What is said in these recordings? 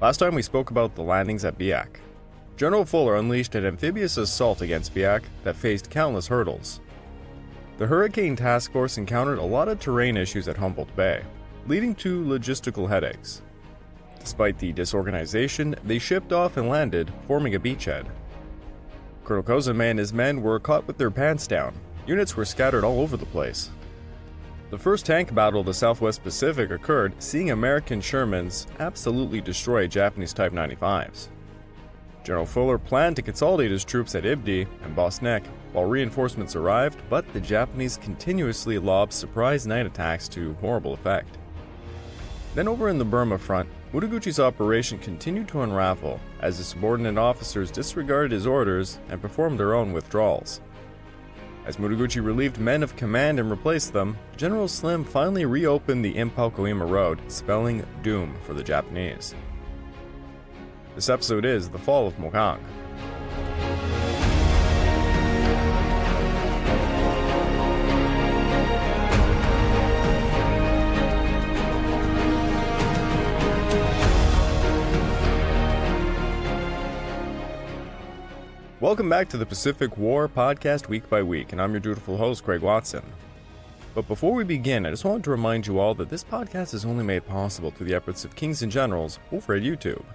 Last time we spoke about the landings at Biak. General Fuller unleashed an amphibious assault against Biak that faced countless hurdles. The Hurricane Task Force encountered a lot of terrain issues at Humboldt Bay, leading to logistical headaches. Despite the disorganization, they shipped off and landed, forming a beachhead. Colonel Kozame and his men were caught with their pants down. Units were scattered all over the place. The first tank battle of the Southwest Pacific occurred, seeing American Shermans absolutely destroy Japanese Type 95s. General Fuller planned to consolidate his troops at Ibdi and Bosnek while reinforcements arrived, but the Japanese continuously lobbed surprise night attacks to horrible effect. Then over in the Burma front, Mutaguchi's operation continued to unravel as his subordinate officers disregarded his orders and performed their own withdrawals. As Mutaguchi relieved men of command and replaced them, General Slim finally reopened the Impa Kima Road, spelling doom for the Japanese. This episode is The Fall of Mogaung. Welcome back to the Pacific War podcast week by week, and I'm your dutiful host, Craig Watson. But before we begin, I just wanted to remind you all that this podcast is only made possible through the efforts of Kings and Generals over at YouTube.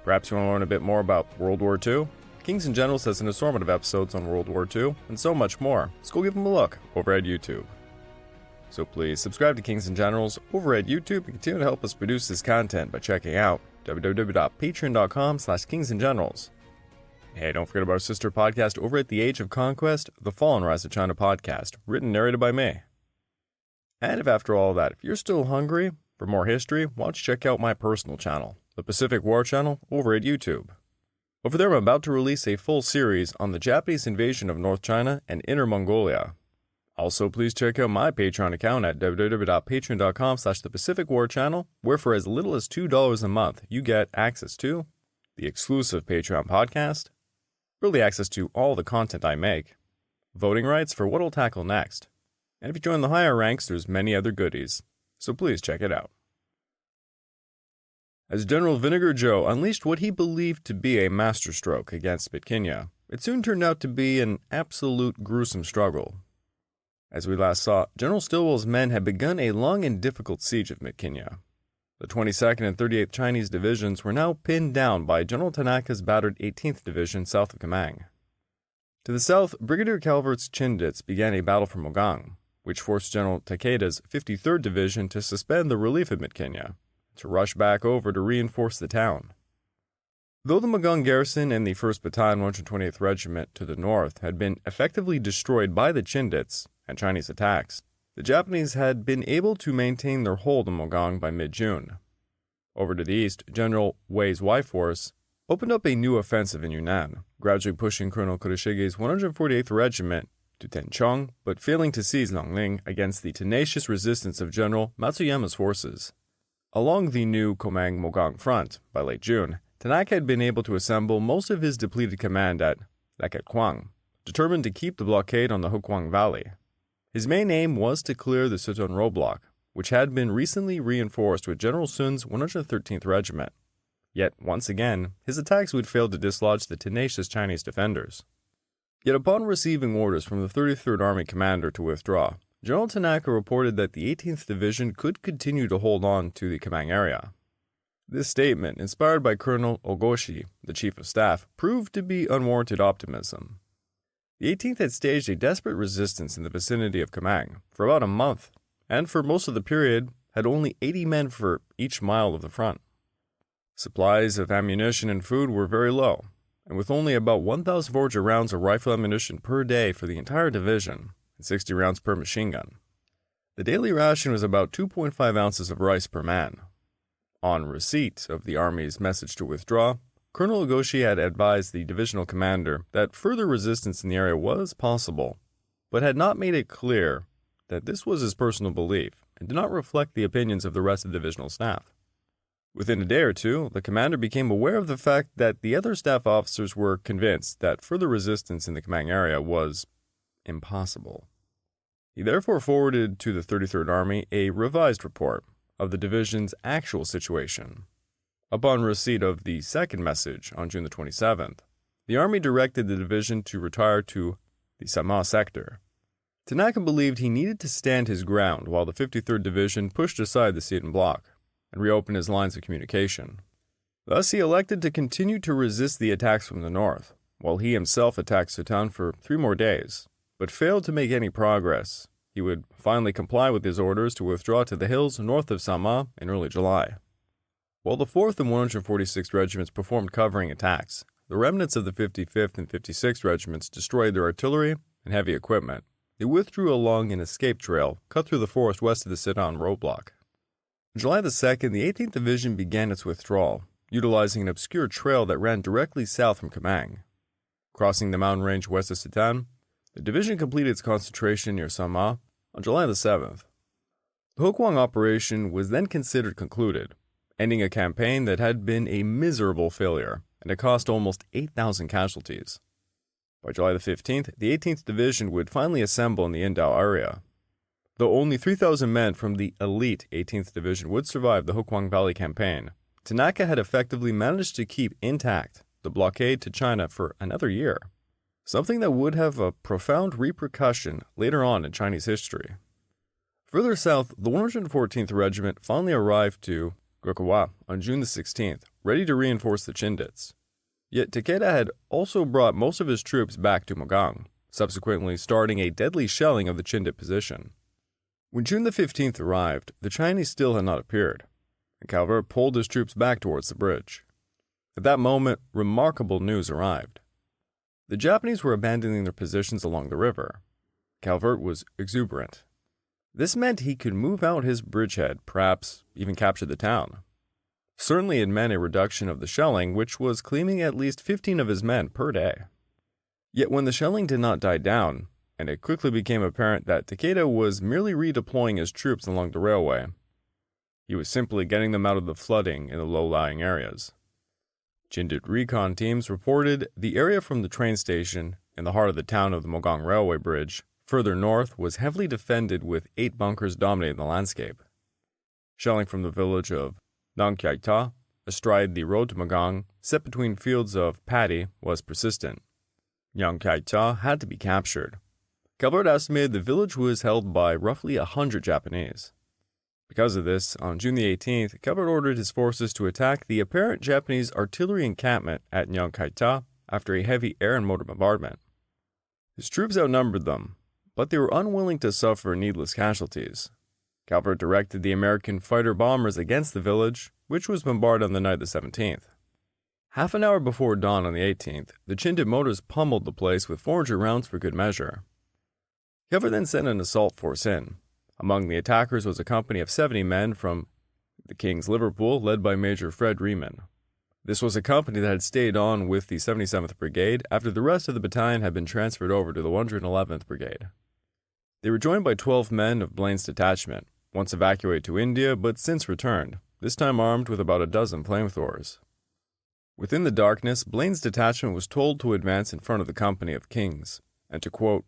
Perhaps you want to learn a bit more about World War II? Kings and Generals has an assortment of episodes on World War II, and so much more, so go give them a look over at YouTube. So please subscribe to Kings and Generals over at YouTube and continue to help us produce this content by checking out www.patreon.com/kingsandgenerals. Hey, don't forget about our sister podcast over at The Age of Conquest, The Fall and Rise of China podcast, written and narrated by me. And if after all that, if you're still hungry for more history, why don't you check out my personal channel, the Pacific War channel, over at YouTube. Over there I'm about to release a full series on the Japanese invasion of North China and Inner Mongolia. Also, please check out my Patreon account at www.patreon.com/the Pacific War channel, where for as little as $2 a month, you get access to the exclusive Patreon podcast, early access to all the content I make, voting rights for what I'll tackle next, and if you join the higher ranks, there's many other goodies, so please check it out. As General Vinegar Joe unleashed what he believed to be a masterstroke against Bitkinya, it soon turned out to be an absolute gruesome struggle. As we last saw, General Stilwell's men had begun a long and difficult siege of Bitkinya. The 22nd and 38th Chinese divisions were now pinned down by General Tanaka's battered 18th Division south of Mang. To the south, Brigadier Calvert's Chindits began a battle for Mogaung, which forced General Takeda's 53rd Division to suspend the relief of Bitkinya, to rush back over to reinforce the town. Though the Mogaung garrison and the 1st Battalion 128th Regiment to the north had been effectively destroyed by the Chindits and Chinese attacks, the Japanese had been able to maintain their hold on Mogaung by mid-June. Over to the east, General Wei's Y Force opened up a new offensive in Yunnan, gradually pushing Colonel Kuroshige's 148th Regiment to Tenchong, but failing to seize Longling against the tenacious resistance of General Matsuyama's forces. Along the new Komang-Mogaung front, by late June, Tanaka had been able to assemble most of his depleted command at Laket-Kwang, determined to keep the blockade on the Hukwang Valley. His main aim was to clear the Sutton roadblock, which had been recently reinforced with General Sun's 113th Regiment. Yet, once again, his attacks would fail to dislodge the tenacious Chinese defenders. Yet upon receiving orders from the 33rd Army commander to withdraw, General Tanaka reported that the 18th Division could continue to hold on to the Kamang area. This statement, inspired by Colonel Ogoshi, the Chief of Staff, proved to be unwarranted optimism. The 18th had staged a desperate resistance in the vicinity of Kamang for about a month, and for most of the period had only 80 men for each mile of the front. Supplies of ammunition and food were very low, and with only about 1,400 rounds of rifle ammunition per day for the entire division, and 60 rounds per machine gun. The daily ration was about 2.5 ounces of rice per man. On receipt of the Army's message to withdraw, Colonel Ogoshi had advised the divisional commander that further resistance in the area was possible, but had not made it clear that this was his personal belief and did not reflect the opinions of the rest of the divisional staff. Within a day or two, the commander became aware of the fact that the other staff officers were convinced that further resistance in the Kamang area was impossible. He therefore forwarded to the 33rd Army a revised report of the division's actual situation. Upon receipt of the second message on June the 27th, the Army directed the division to retire to the Sama sector. Tanaka believed he needed to stand his ground while the 53rd Division pushed aside the Seton block and reopened his lines of communication. Thus, he elected to continue to resist the attacks from the north, while he himself attacked Sutan for 3 more days, but failed to make any progress. He would finally comply with his orders to withdraw to the hills north of Sama in early July. While the 4th and 146th Regiments performed covering attacks, the remnants of the 55th and 56th Regiments destroyed their artillery and heavy equipment. They withdrew along an escape trail cut through the forest west of the Sedan roadblock. On July the 2nd, the 18th Division began its withdrawal, utilizing an obscure trail that ran directly south from Mang. Crossing the mountain range west of Sedan, the division completed its concentration near Sama on July the 7th. The Mogaung operation was then considered concluded, ending a campaign that had been a miserable failure and had cost almost 8,000 casualties. By July the 15th, the 18th Division would finally assemble in the Indao area. Though only 3,000 men from the elite 18th Division would survive the Mogaung Valley campaign, Tanaka had effectively managed to keep intact the blockade to China for another year, something that would have a profound repercussion later on in Chinese history. Further south, the 114th Regiment finally arrived to Gokawa on June the 16th, ready to reinforce the Chindits. Yet Takeda had also brought most of his troops back to Mogaung, subsequently starting a deadly shelling of the Chindit position. When June the 15th arrived, the Chinese still had not appeared, and Calvert pulled his troops back towards the bridge. At that moment, remarkable news arrived. The Japanese were abandoning their positions along the river. Calvert was exuberant. This meant he could move out his bridgehead, perhaps even capture the town. Certainly it meant a reduction of the shelling, which was claiming at least 15 of his men per day. Yet when the shelling did not die down, and it quickly became apparent that Takeda was merely redeploying his troops along the railway, he was simply getting them out of the flooding in the low-lying areas. Chindit recon teams reported the area from the train station in the heart of the town of the Mogaung Railway Bridge, further north, was heavily defended with 8 bunkers dominating the landscape. Shelling from the village of Nangkyaita, astride the road to Mogaung, set between fields of paddy, was persistent. Nangkyaita had to be captured. Calvert estimated the village was held by roughly 100 Japanese. Because of this, on June the 18th, Calvert ordered his forces to attack the apparent Japanese artillery encampment at Nangkyaita after a heavy air and motor bombardment. His troops outnumbered them, but they were unwilling to suffer needless casualties. Calvert directed the American fighter-bombers against the village, which was bombarded on the night of the 17th. Half an hour before dawn on the 18th, the Chindit mortars pummeled the place with 400 rounds for good measure. Calvert then sent an assault force in. Among the attackers was a company of 70 men from the King's Liverpool, led by Major Fred Riemann. This was a company that had stayed on with the 77th Brigade after the rest of the battalion had been transferred over to the 111th Brigade. They were joined by 12 men of Blaine's detachment, once evacuated to India but since returned, this time armed with about a dozen flamethrowers. Within the darkness, Blaine's detachment was told to advance in front of the company of Kings, and to, quote,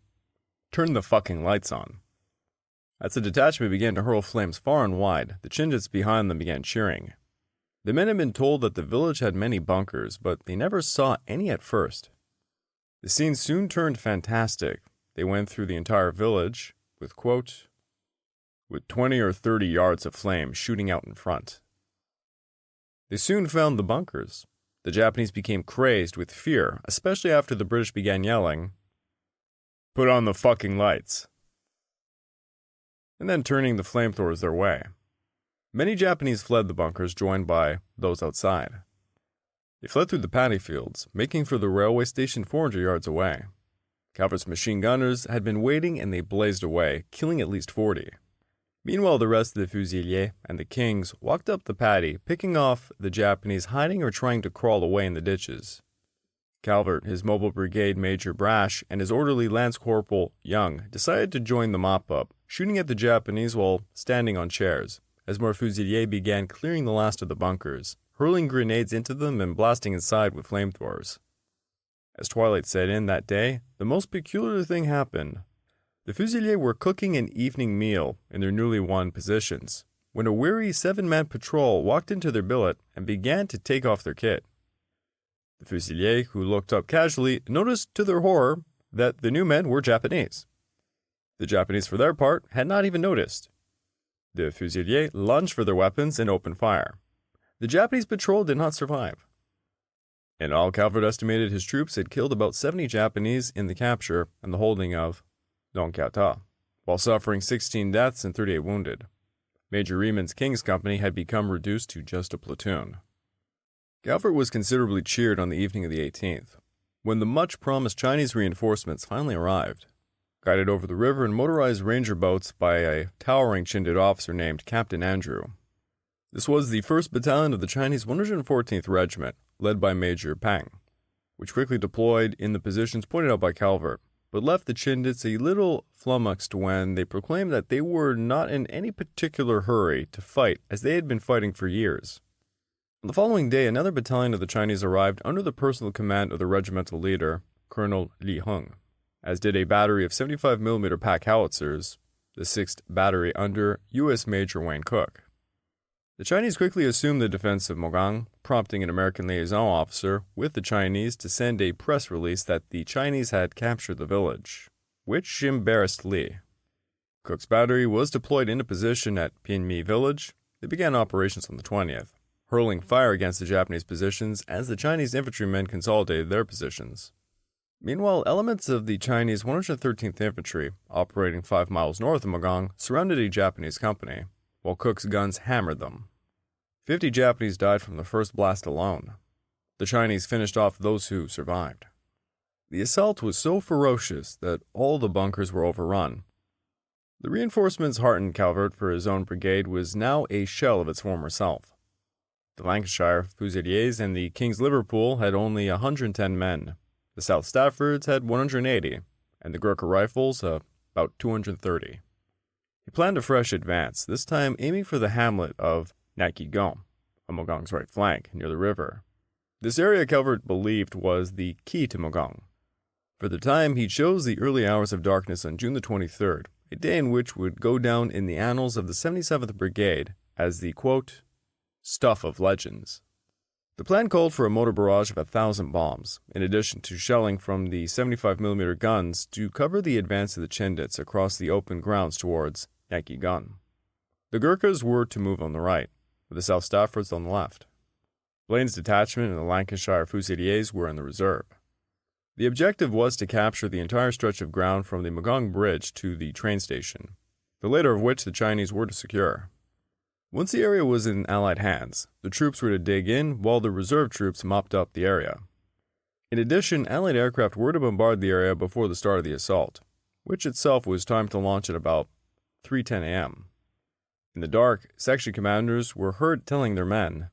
"turn the fucking lights on." As the detachment began to hurl flames far and wide, the Chindits behind them began cheering. The men had been told that the village had many bunkers, but they never saw any at first. The scene soon turned fantastic. They went through the entire village with, quote, with 20 or 30 yards of flame shooting out in front. They soon found the bunkers. The Japanese became crazed with fear, especially after the British began yelling, "Put on the fucking lights," and then turning the flamethrowers their way. Many Japanese fled the bunkers, joined by those outside. They fled through the paddy fields, making for the railway station 400 yards away. Calvert's machine gunners had been waiting and they blazed away, killing at least 40. Meanwhile, the rest of the Fusiliers and the Kings walked up the paddy, picking off the Japanese hiding or trying to crawl away in the ditches. Calvert, his mobile brigade Major Brash, and his orderly Lance Corporal Young decided to join the mop-up, shooting at the Japanese while standing on chairs, as more Fusiliers began clearing the last of the bunkers, hurling grenades into them and blasting inside with flamethrowers. As twilight set in that day, the most peculiar thing happened. The Fusiliers were cooking an evening meal in their newly won positions, when a weary 7-man patrol walked into their billet and began to take off their kit. The Fusiliers, who looked up casually, noticed to their horror that the new men were Japanese. The Japanese, for their part, had not even noticed. The Fusiliers lunged for their weapons and opened fire. The Japanese patrol did not survive. In all, Calvert estimated his troops had killed about 70 Japanese in the capture and the holding of Nong Kya Ta, while suffering 16 deaths and 38 wounded. Major Reamond's King's Company had become reduced to just a platoon. Calvert was considerably cheered on the evening of the 18th, when the much-promised Chinese reinforcements finally arrived, guided over the river in motorized ranger boats by a towering Chindit officer named Captain Andrew. This was the 1st Battalion of the Chinese 114th Regiment, led by Major Pang, which quickly deployed in the positions pointed out by Calvert, but left the Chindits a little flummoxed when they proclaimed that they were not in any particular hurry to fight, as they had been fighting for years. On the following day, another battalion of the Chinese arrived under the personal command of the regimental leader, Colonel Li Hung, as did a battery of 75mm pack howitzers, the 6th Battery under U.S. Major Wayne Cook. The Chinese quickly assumed the defense of Mogaung, prompting an American liaison officer with the Chinese to send a press release that the Chinese had captured the village, which embarrassed Li. Cook's battery was deployed into position at Pinmi village. They began operations on the 20th, hurling fire against the Japanese positions as the Chinese infantrymen consolidated their positions. Meanwhile, elements of the Chinese 113th Infantry, operating 5 miles north of Mogaung, surrounded a Japanese company, while Cook's guns hammered them. 50 Japanese died from the first blast alone. The Chinese finished off those who survived. The assault was so ferocious that all the bunkers were overrun. The reinforcements heartened Calvert, for his own brigade was now a shell of its former self. The Lancashire Fusiliers and the King's Liverpool had only 110 men. The South Staffords had 180, and the Gurkha Rifles about 230. He planned a fresh advance, this time aiming for the hamlet of Nakigong, on Mogaung's right flank, near the river. This area Calvert believed was the key to Mogaung. For the time, he chose the early hours of darkness on June the 23rd, a day in which would go down in the annals of the 77th Brigade as the, quote, stuff of legends. The plan called for a mortar barrage of 1,000 bombs, in addition to shelling from the 75mm guns to cover the advance of the Chindits across the open grounds towards Nakigong. The Gurkhas were to move on the right, with the South Staffords on the left. Blaine's detachment and the Lancashire Fusiliers were in the reserve. The objective was to capture the entire stretch of ground from the Mogaung Bridge to the train station, the latter of which the Chinese were to secure. Once the area was in Allied hands, the troops were to dig in while the reserve troops mopped up the area. In addition, Allied aircraft were to bombard the area before the start of the assault, which itself was timed to launch at about 3:10 a.m. In the dark, section commanders were heard telling their men,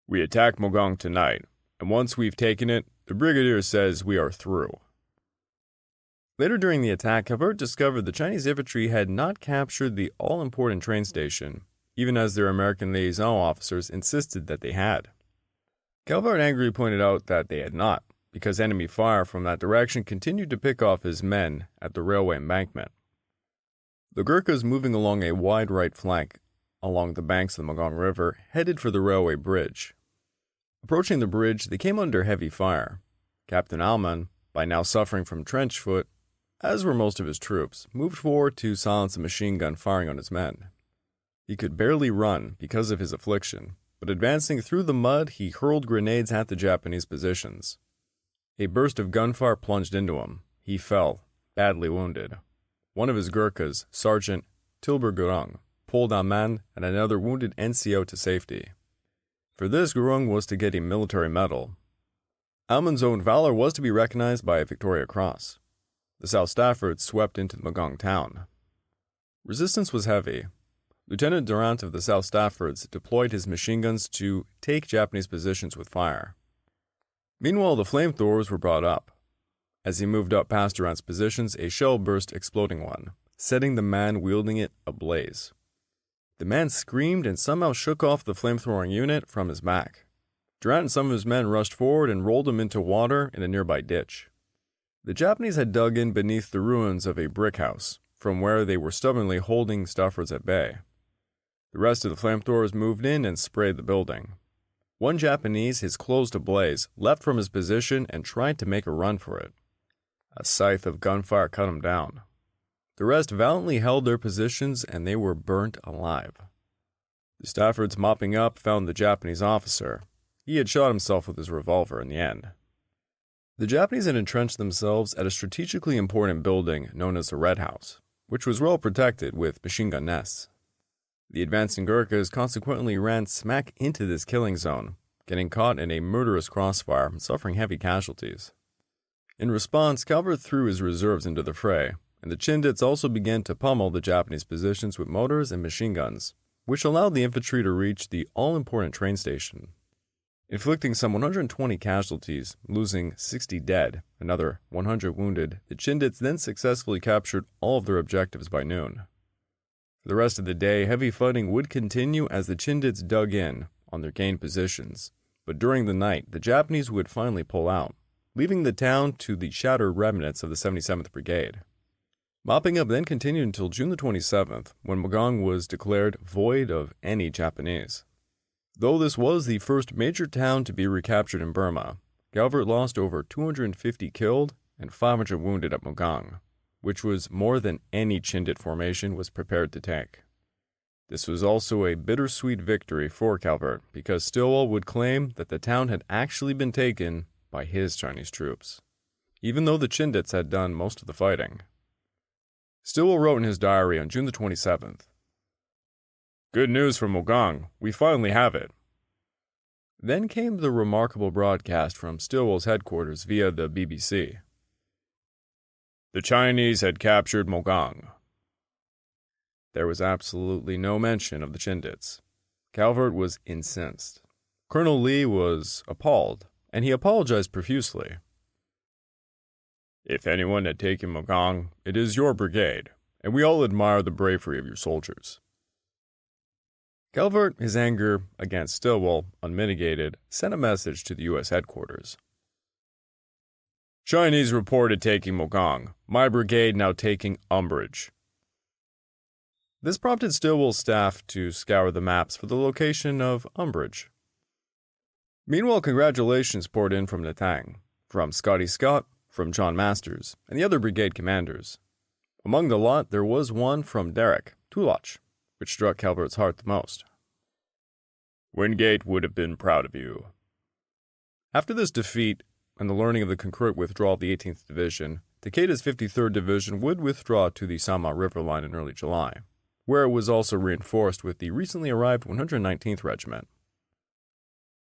"We attack Mogaung tonight, and once we've taken it, the brigadier says we are through." Later during the attack, Calvert discovered the Chinese infantry had not captured the all-important train station, even as their American liaison officers insisted that they had. Calvert angrily pointed out that they had not, because enemy fire from that direction continued to pick off his men at the railway embankment. The Gurkhas, moving along a wide right flank along the banks of the Mogaung River, headed for the railway bridge. Approaching the bridge, they came under heavy fire. Captain Alman, by now suffering from trench foot, as were most of his troops, moved forward to silence the machine gun firing on his men. He could barely run because of his affliction, but advancing through the mud, he hurled grenades at the Japanese positions. A burst of gunfire plunged into him. He fell, badly wounded. One of his Gurkhas, Sergeant Tilburg Gurung, pulled Alman and another wounded NCO to safety. For this, Gurung was to get a military medal. Alman's own valor was to be recognized by a Victoria Cross. The South Staffords swept into the Mogaung town. Resistance was heavy. Lieutenant Durant of the South Staffords deployed his machine guns to take Japanese positions with fire. Meanwhile, the flamethrowers were brought up. As he moved up past Durant's positions, a shell burst, exploding one, setting the man wielding it ablaze. The man screamed and somehow shook off the flamethrowing unit from his back. Durant and some of his men rushed forward and rolled him into water in a nearby ditch. The Japanese had dug in beneath the ruins of a brick house, from where they were stubbornly holding Staffords at bay. The rest of the flamethrowers moved in and sprayed the building. One Japanese, his clothes ablaze, leapt from his position and tried to make a run for it. A scythe of gunfire cut him down. The rest valiantly held their positions and they were burnt alive. The Staffords mopping up found the Japanese officer. He had shot himself with his revolver in the end. The Japanese had entrenched themselves at a strategically important building known as the Red House, which was well protected with machine gun nests. The advancing Gurkhas consequently ran smack into this killing zone, getting caught in a murderous crossfire and suffering heavy casualties. In response, Calvert threw his reserves into the fray, and the Chindits also began to pummel the Japanese positions with mortars and machine guns, which allowed the infantry to reach the all-important train station. Inflicting some 120 casualties, losing 60 dead, another 100 wounded, the Chindits then successfully captured all of their objectives by noon. For the rest of the day, heavy fighting would continue as the Chindits dug in on their gained positions, but during the night, the Japanese would finally pull out, leaving the town to the shattered remnants of the 77th Brigade. Mopping up then continued until June the 27th, when Mogaung was declared void of any Japanese. Though this was the first major town to be recaptured in Burma, Calvert lost over 250 killed and 500 wounded at Mogaung, which was more than any Chindit formation was prepared to take. This was also a bittersweet victory for Calvert because Stilwell would claim that the town had actually been taken by his Chinese troops, even though the Chindits had done most of the fighting. Stilwell wrote in his diary on June the 27th, "Good news from Mogaung. We finally have it." Then came the remarkable broadcast from Stilwell's headquarters via the BBC. The Chinese had captured Mogaung. There was absolutely no mention of the Chindits. Calvert was incensed. Colonel Lee was appalled, and he apologized profusely. "If anyone had taken Mogaung, it is your brigade, and we all admire the bravery of your soldiers." Calvert, his anger against Stilwell unmitigated, sent a message to the U.S. headquarters. "Chinese reported taking Mogaung. My brigade now taking umbrage." This prompted Stilwell's staff to scour the maps for the location of umbrage. Meanwhile, congratulations poured in from Natang, from Scotty Scott, from John Masters, and the other brigade commanders. Among the lot, there was one from Derek, Tulach, which struck Calvert's heart the most. "Wingate would have been proud of you." After this defeat, and the learning of the concurrent withdrawal of the 18th Division, Takeda's 53rd Division would withdraw to the Sama River line in early July, where it was also reinforced with the recently arrived 119th Regiment.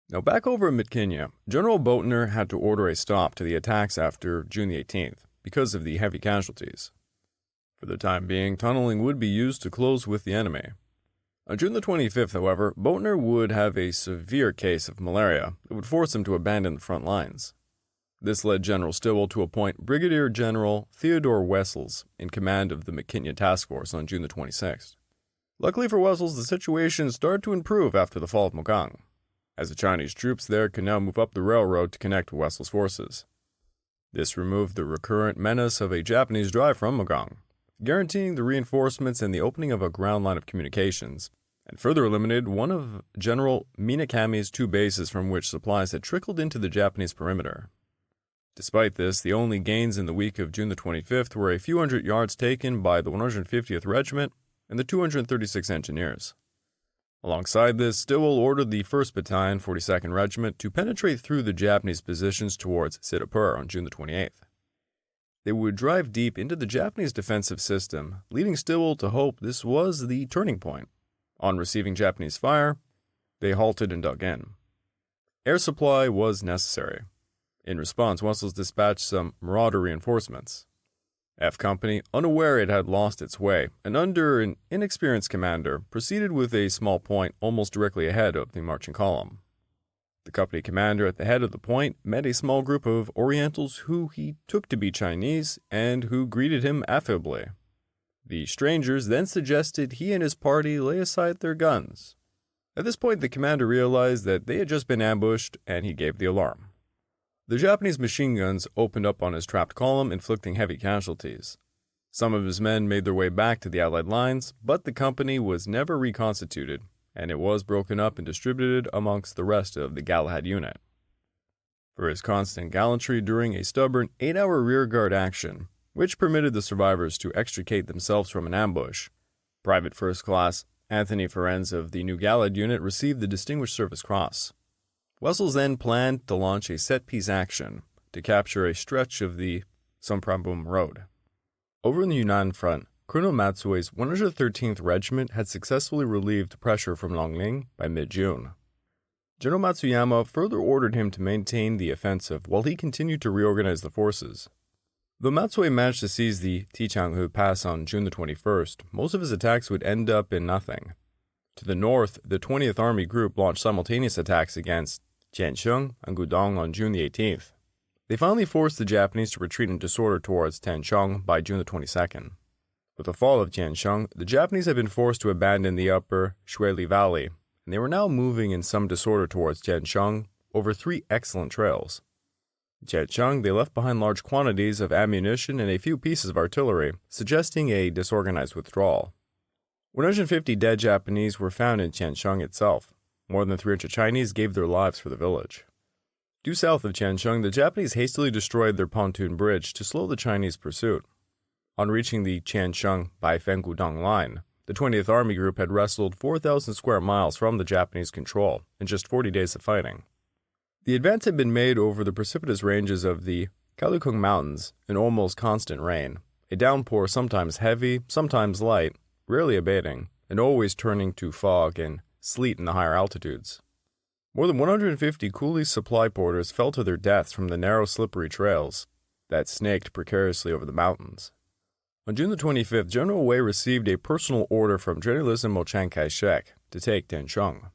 Now back over at Kenya, General Boatner had to order a stop to the attacks after June the 18th because of the heavy casualties. For the time being, tunneling would be used to close with the enemy. On June the 25th, however, Boatner would have a severe case of malaria that would force him to abandon the front lines. This led General Stilwell to appoint Brigadier General Theodore Wessels in command of the McKinney Task Force on June the 26th. Luckily for Wessels, the situation started to improve after the fall of Mogaung, as the Chinese troops there could now move up the railroad to connect with Wessels' forces. This removed the recurrent menace of a Japanese drive from Mogaung, guaranteeing the reinforcements and the opening of a ground line of communications, and further eliminated one of General Minakami's two bases from which supplies had trickled into the Japanese perimeter. Despite this, the only gains in the week of June the 25th were a few hundred yards taken by the 150th Regiment and the 236 Engineers. Alongside this, Stilwell ordered the 1st Battalion, 42nd Regiment, to penetrate through the Japanese positions towards Sitapur on June the 28th. They would drive deep into the Japanese defensive system, leading Stilwell to hope this was the turning point. On receiving Japanese fire, they halted and dug in. Air supply was necessary. In response, Wessels dispatched some Marauder reinforcements. F Company, unaware it had lost its way, and under an inexperienced commander, proceeded with a small point almost directly ahead of the marching column. The company commander at the head of the point met a small group of Orientals who he took to be Chinese and who greeted him affably. The strangers then suggested he and his party lay aside their guns. At this point, the commander realized that they had just been ambushed, and he gave the alarm. The Japanese machine guns opened up on his trapped column, inflicting heavy casualties. Some of his men made their way back to the Allied lines, but the company was never reconstituted, and it was broken up and distributed amongst the rest of the Galahad unit. For his constant gallantry during a stubborn 8-hour rearguard action, which permitted the survivors to extricate themselves from an ambush, Private First Class Anthony Ferenz of the New Galahad unit received the Distinguished Service Cross. Wessels then planned to launch a set-piece action to capture a stretch of the Impa Road. Over in the Yunnan front, Colonel Matsue's 113th Regiment had successfully relieved pressure from Longling by mid-June. General Matsuyama further ordered him to maintain the offensive while he continued to reorganize the forces. Though Matsue managed to seize the Tichanghu Pass on June the 21st, most of his attacks would end up in nothing. To the north, the 20th Army Group launched simultaneous attacks against Tiansheng and Gudong on June the 18th. They finally forced the Japanese to retreat in disorder towards Tanchong by June the 22nd. With the fall of Tiansheng, the Japanese had been forced to abandon the upper Shuili Valley, and they were now moving in some disorder towards Tiansheng over 3 excellent trails. In Tiansheng, they left behind large quantities of ammunition and a few pieces of artillery, suggesting a disorganized withdrawal. 150 dead Japanese were found in Tiansheng itself. More than 300 Chinese gave their lives for the village. Due south of Tiansheng, the Japanese hastily destroyed their pontoon bridge to slow the Chinese pursuit. On reaching the Tiansheng-Baifeng-Gudong line, the 20th Army Group had wrestled 4,000 square miles from the Japanese control in just 40 days of fighting. The advance had been made over the precipitous ranges of the Kalukung Mountains in almost constant rain, a downpour sometimes heavy, sometimes light, rarely abating, and always turning to fog and sleet in the higher altitudes. More than 150 coolie supply porters fell to their deaths from the narrow, slippery trails that snaked precariously over the mountains. On June the 25th, General Wei received a personal order from Generalissimo Chiang Kai-shek to take Tancheng.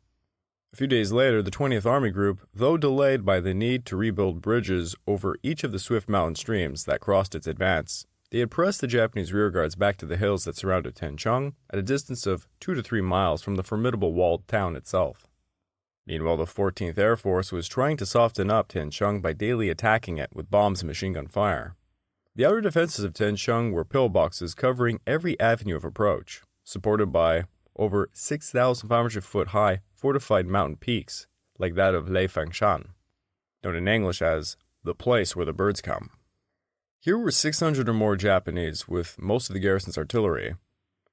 A few days later, the 20th Army Group, though delayed by the need to rebuild bridges over each of the swift mountain streams that crossed its advance, they had pressed the Japanese rearguards back to the hills that surrounded Tancheng at a distance of 2 to 3 miles from the formidable walled town itself. Meanwhile, the 14th Air Force was trying to soften up Tancheng by daily attacking it with bombs and machine gun fire. The outer defenses of Tancheng were pillboxes covering every avenue of approach, supported by over 6,500-foot-high fortified mountain peaks, like that of Leifangshan, known in English as the place where the birds come. Here were 600 or more Japanese, with most of the garrison's artillery.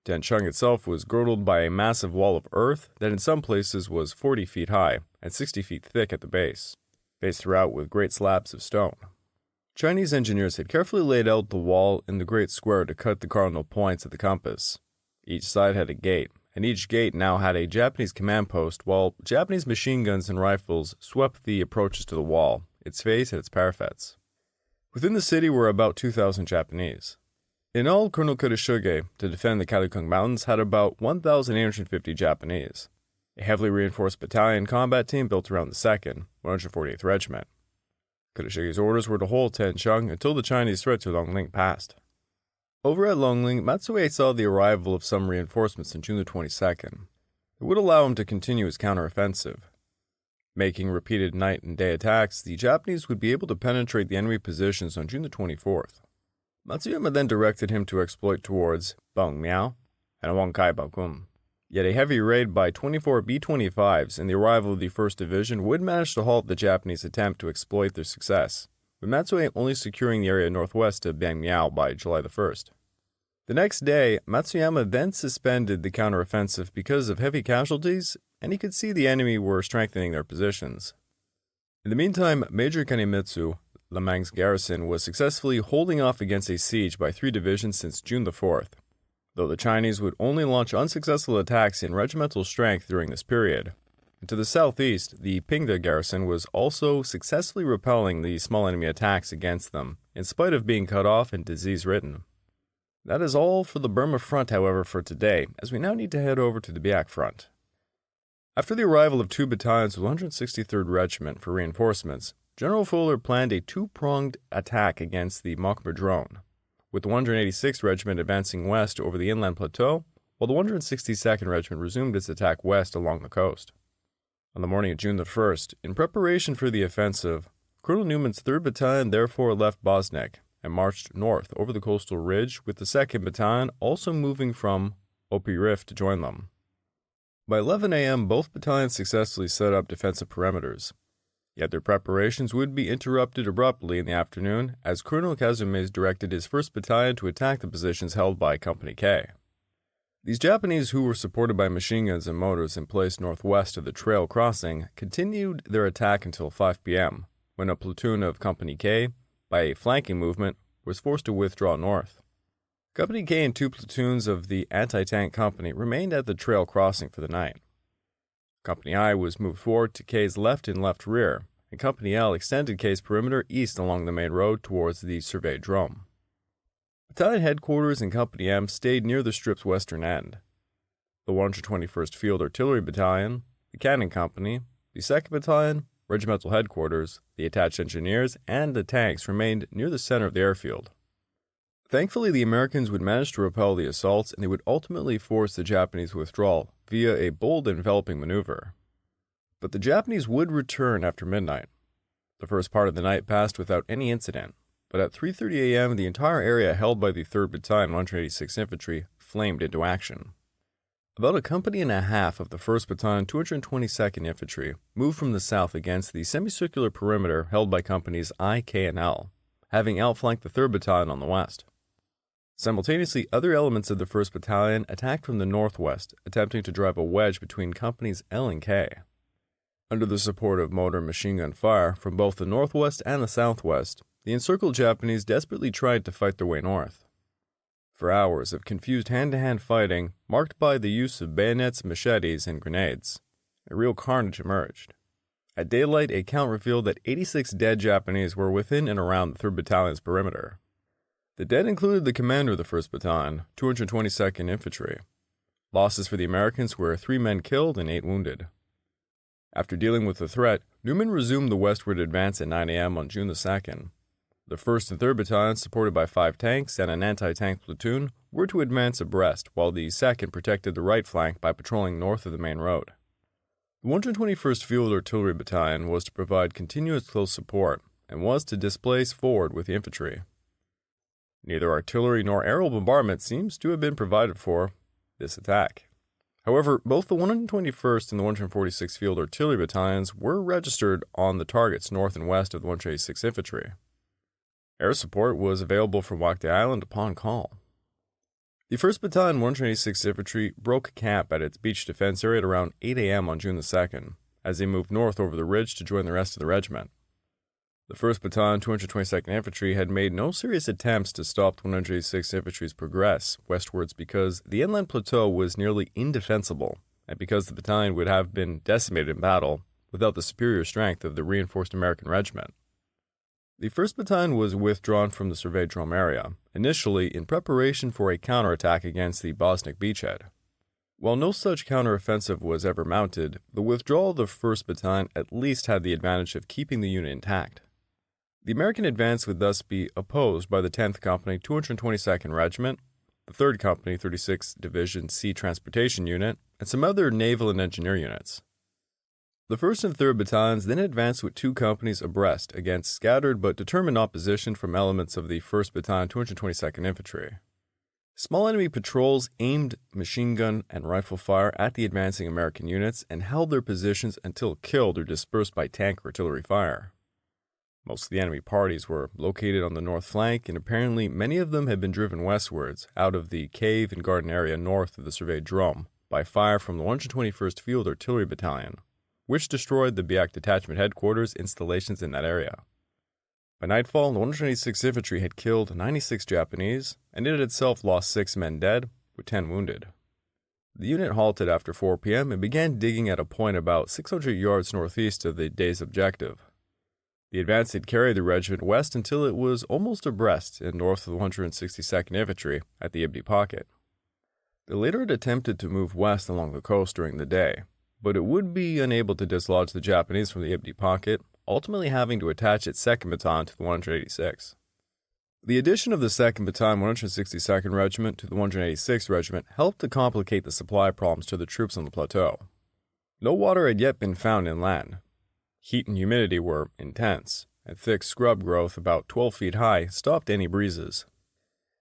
Tancheng itself was girdled by a massive wall of earth that in some places was 40 feet high and 60 feet thick at the base, faced throughout with great slabs of stone. Chinese engineers had carefully laid out the wall in the great square to cut the cardinal points of the compass. Each side had a gate, and each gate now had a Japanese command post, while Japanese machine guns and rifles swept the approaches to the wall, its face and its parapets. Within the city were about 2,000 Japanese. In all, Colonel Kurisuge, to defend the Kalukung Mountains, had about 1,850 Japanese, a heavily reinforced battalion combat team built around the 2nd, 148th Regiment. Kurisuge's orders were to hold Tancheng until the Chinese threat to Longling passed. Over at Longling, Matsue saw the arrival of some reinforcements on June the 22nd. It would allow him to continue his counteroffensive. Making repeated night and day attacks, the Japanese would be able to penetrate the enemy positions on June the 24th. Matsuyama then directed him to exploit towards Bangmiao and Wangkai Bakum. Yet a heavy raid by 24 B-25s and the arrival of the 1st Division would manage to halt the Japanese attempt to exploit their success, with Matsue only securing the area northwest of Bangmiao by July the 1st. The next day, Matsuyama then suspended the counteroffensive because of heavy casualties, and he could see the enemy were strengthening their positions. In the meantime, Major Kanemitsu, Mang's garrison, was successfully holding off against a siege by 3 divisions since June the 4th, though the Chinese would only launch unsuccessful attacks in regimental strength during this period. And to the southeast, the Pingda garrison was also successfully repelling the small enemy attacks against them, in spite of being cut off and disease-ridden. That is all for the Burma front, however, for today, as we now need to head over to the Biak front. After the arrival of 2 battalions of the 163rd Regiment for reinforcements, General Fuller planned a 2-pronged attack against the Mokmadrone, with the 186th Regiment advancing west over the inland plateau, while the 162nd Regiment resumed its attack west along the coast. On the morning of June the 1st, in preparation for the offensive, Colonel Newman's 3rd Battalion therefore left Bosnek and marched north over the coastal ridge, with the 2nd Battalion also moving from Opie Rift to join them. By 11 a.m., both battalions successfully set up defensive perimeters. Yet their preparations would be interrupted abruptly in the afternoon as Colonel Kazume directed his 1st Battalion to attack the positions held by Company K. These Japanese, who were supported by machine guns and motors in place northwest of the trail crossing, continued their attack until 5 p.m., when a platoon of Company K, by a flanking movement, was forced to withdraw north. Company K and 2 platoons of the anti-tank company remained at the trail crossing for the night. Company I was moved forward to K's left and left rear, and Company L extended K's perimeter east along the main road towards the surveyed drum. Battalion headquarters and Company M stayed near the strip's western end. The 121st Field Artillery Battalion, the Cannon Company, the 2nd Battalion, regimental headquarters, the attached engineers, and the tanks remained near the center of the airfield. Thankfully, the Americans would manage to repel the assaults, and they would ultimately force the Japanese withdrawal via a bold enveloping maneuver. But the Japanese would return after midnight. The first part of the night passed without any incident, but at 3:30 a.m., the entire area held by the 3rd Battalion, 186th Infantry, flamed into action. About a company and a half of the 1st Battalion, 222nd Infantry moved from the south against the semicircular perimeter held by Companies I, K, and L, having outflanked the 3rd Battalion on the west. Simultaneously, other elements of the 1st Battalion attacked from the northwest, attempting to drive a wedge between Companies L and K. Under the support of motor and machine gun fire from both the northwest and the southwest, the encircled Japanese desperately tried to fight their way north. For hours of confused hand-to-hand fighting, marked by the use of bayonets, machetes, and grenades, a real carnage emerged. At daylight, a count revealed that 86 dead Japanese were within and around the 3rd Battalion's perimeter. The dead included the commander of the 1st Battalion, 222nd Infantry. Losses for the Americans were 3 men killed and 8 wounded. After dealing with the threat, Newman resumed the westward advance at 9 a.m. on June the 2nd. The 1st and 3rd Battalions, supported by 5 tanks and an anti-tank platoon, were to advance abreast, while the 2nd protected the right flank by patrolling north of the main road. The 121st Field Artillery Battalion was to provide continuous close support and was to displace forward with the infantry. Neither artillery nor aerial bombardment seems to have been provided for this attack. However, both the 121st and the 146th Field Artillery Battalions were registered on the targets north and west of the 186th Infantry. Air support was available from Bak Island upon call. The 1st Battalion, 186th Infantry broke camp at its beach defense area at around 8 a.m. on June the 2nd, as they moved north over the ridge to join the rest of the regiment. The 1st Battalion, 222nd Infantry had made no serious attempts to stop the 186th Infantry's progress westwards because the inland plateau was nearly indefensible, and because the battalion would have been decimated in battle without the superior strength of the reinforced American regiment. The 1st Battalion was withdrawn from the surveyed drum area, initially in preparation for a counterattack against the Bosniak beachhead. While no such counteroffensive was ever mounted, the withdrawal of the 1st Battalion at least had the advantage of keeping the unit intact. The American advance would thus be opposed by the 10th Company, 222nd Regiment, the 3rd Company, 36th Division Sea Transportation Unit, and some other naval and engineer units. The 1st and 3rd Battalions then advanced with 2 companies abreast against scattered but determined opposition from elements of the 1st Battalion, 222nd Infantry. Small enemy patrols aimed machine gun and rifle fire at the advancing American units and held their positions until killed or dispersed by tank or artillery fire. Most of the enemy parties were located on the north flank, and apparently many of them had been driven westwards out of the cave and garden area north of the surveyed drum by fire from the 121st Field Artillery Battalion, which destroyed the Biak Detachment headquarters installations in that area. By nightfall, the 126th Infantry had killed 96 Japanese, and it itself lost 6 men dead, with 10 wounded. The unit halted after 4 p.m. and began digging at a point about 600 yards northeast of the day's objective. The advance had carried the regiment west until it was almost abreast and north of the 162nd Infantry at the Ibdi Pocket. They later had attempted to move west along the coast during the day, but it would be unable to dislodge the Japanese from the Ibdi Pocket, ultimately having to attach its 2nd Battalion to the 186th. The addition of the 2nd Battalion, 162nd Regiment to the 186th Regiment helped to complicate the supply problems to the troops on the plateau. No water had yet been found inland. Heat and humidity were intense, and thick scrub growth about 12 feet high stopped any breezes.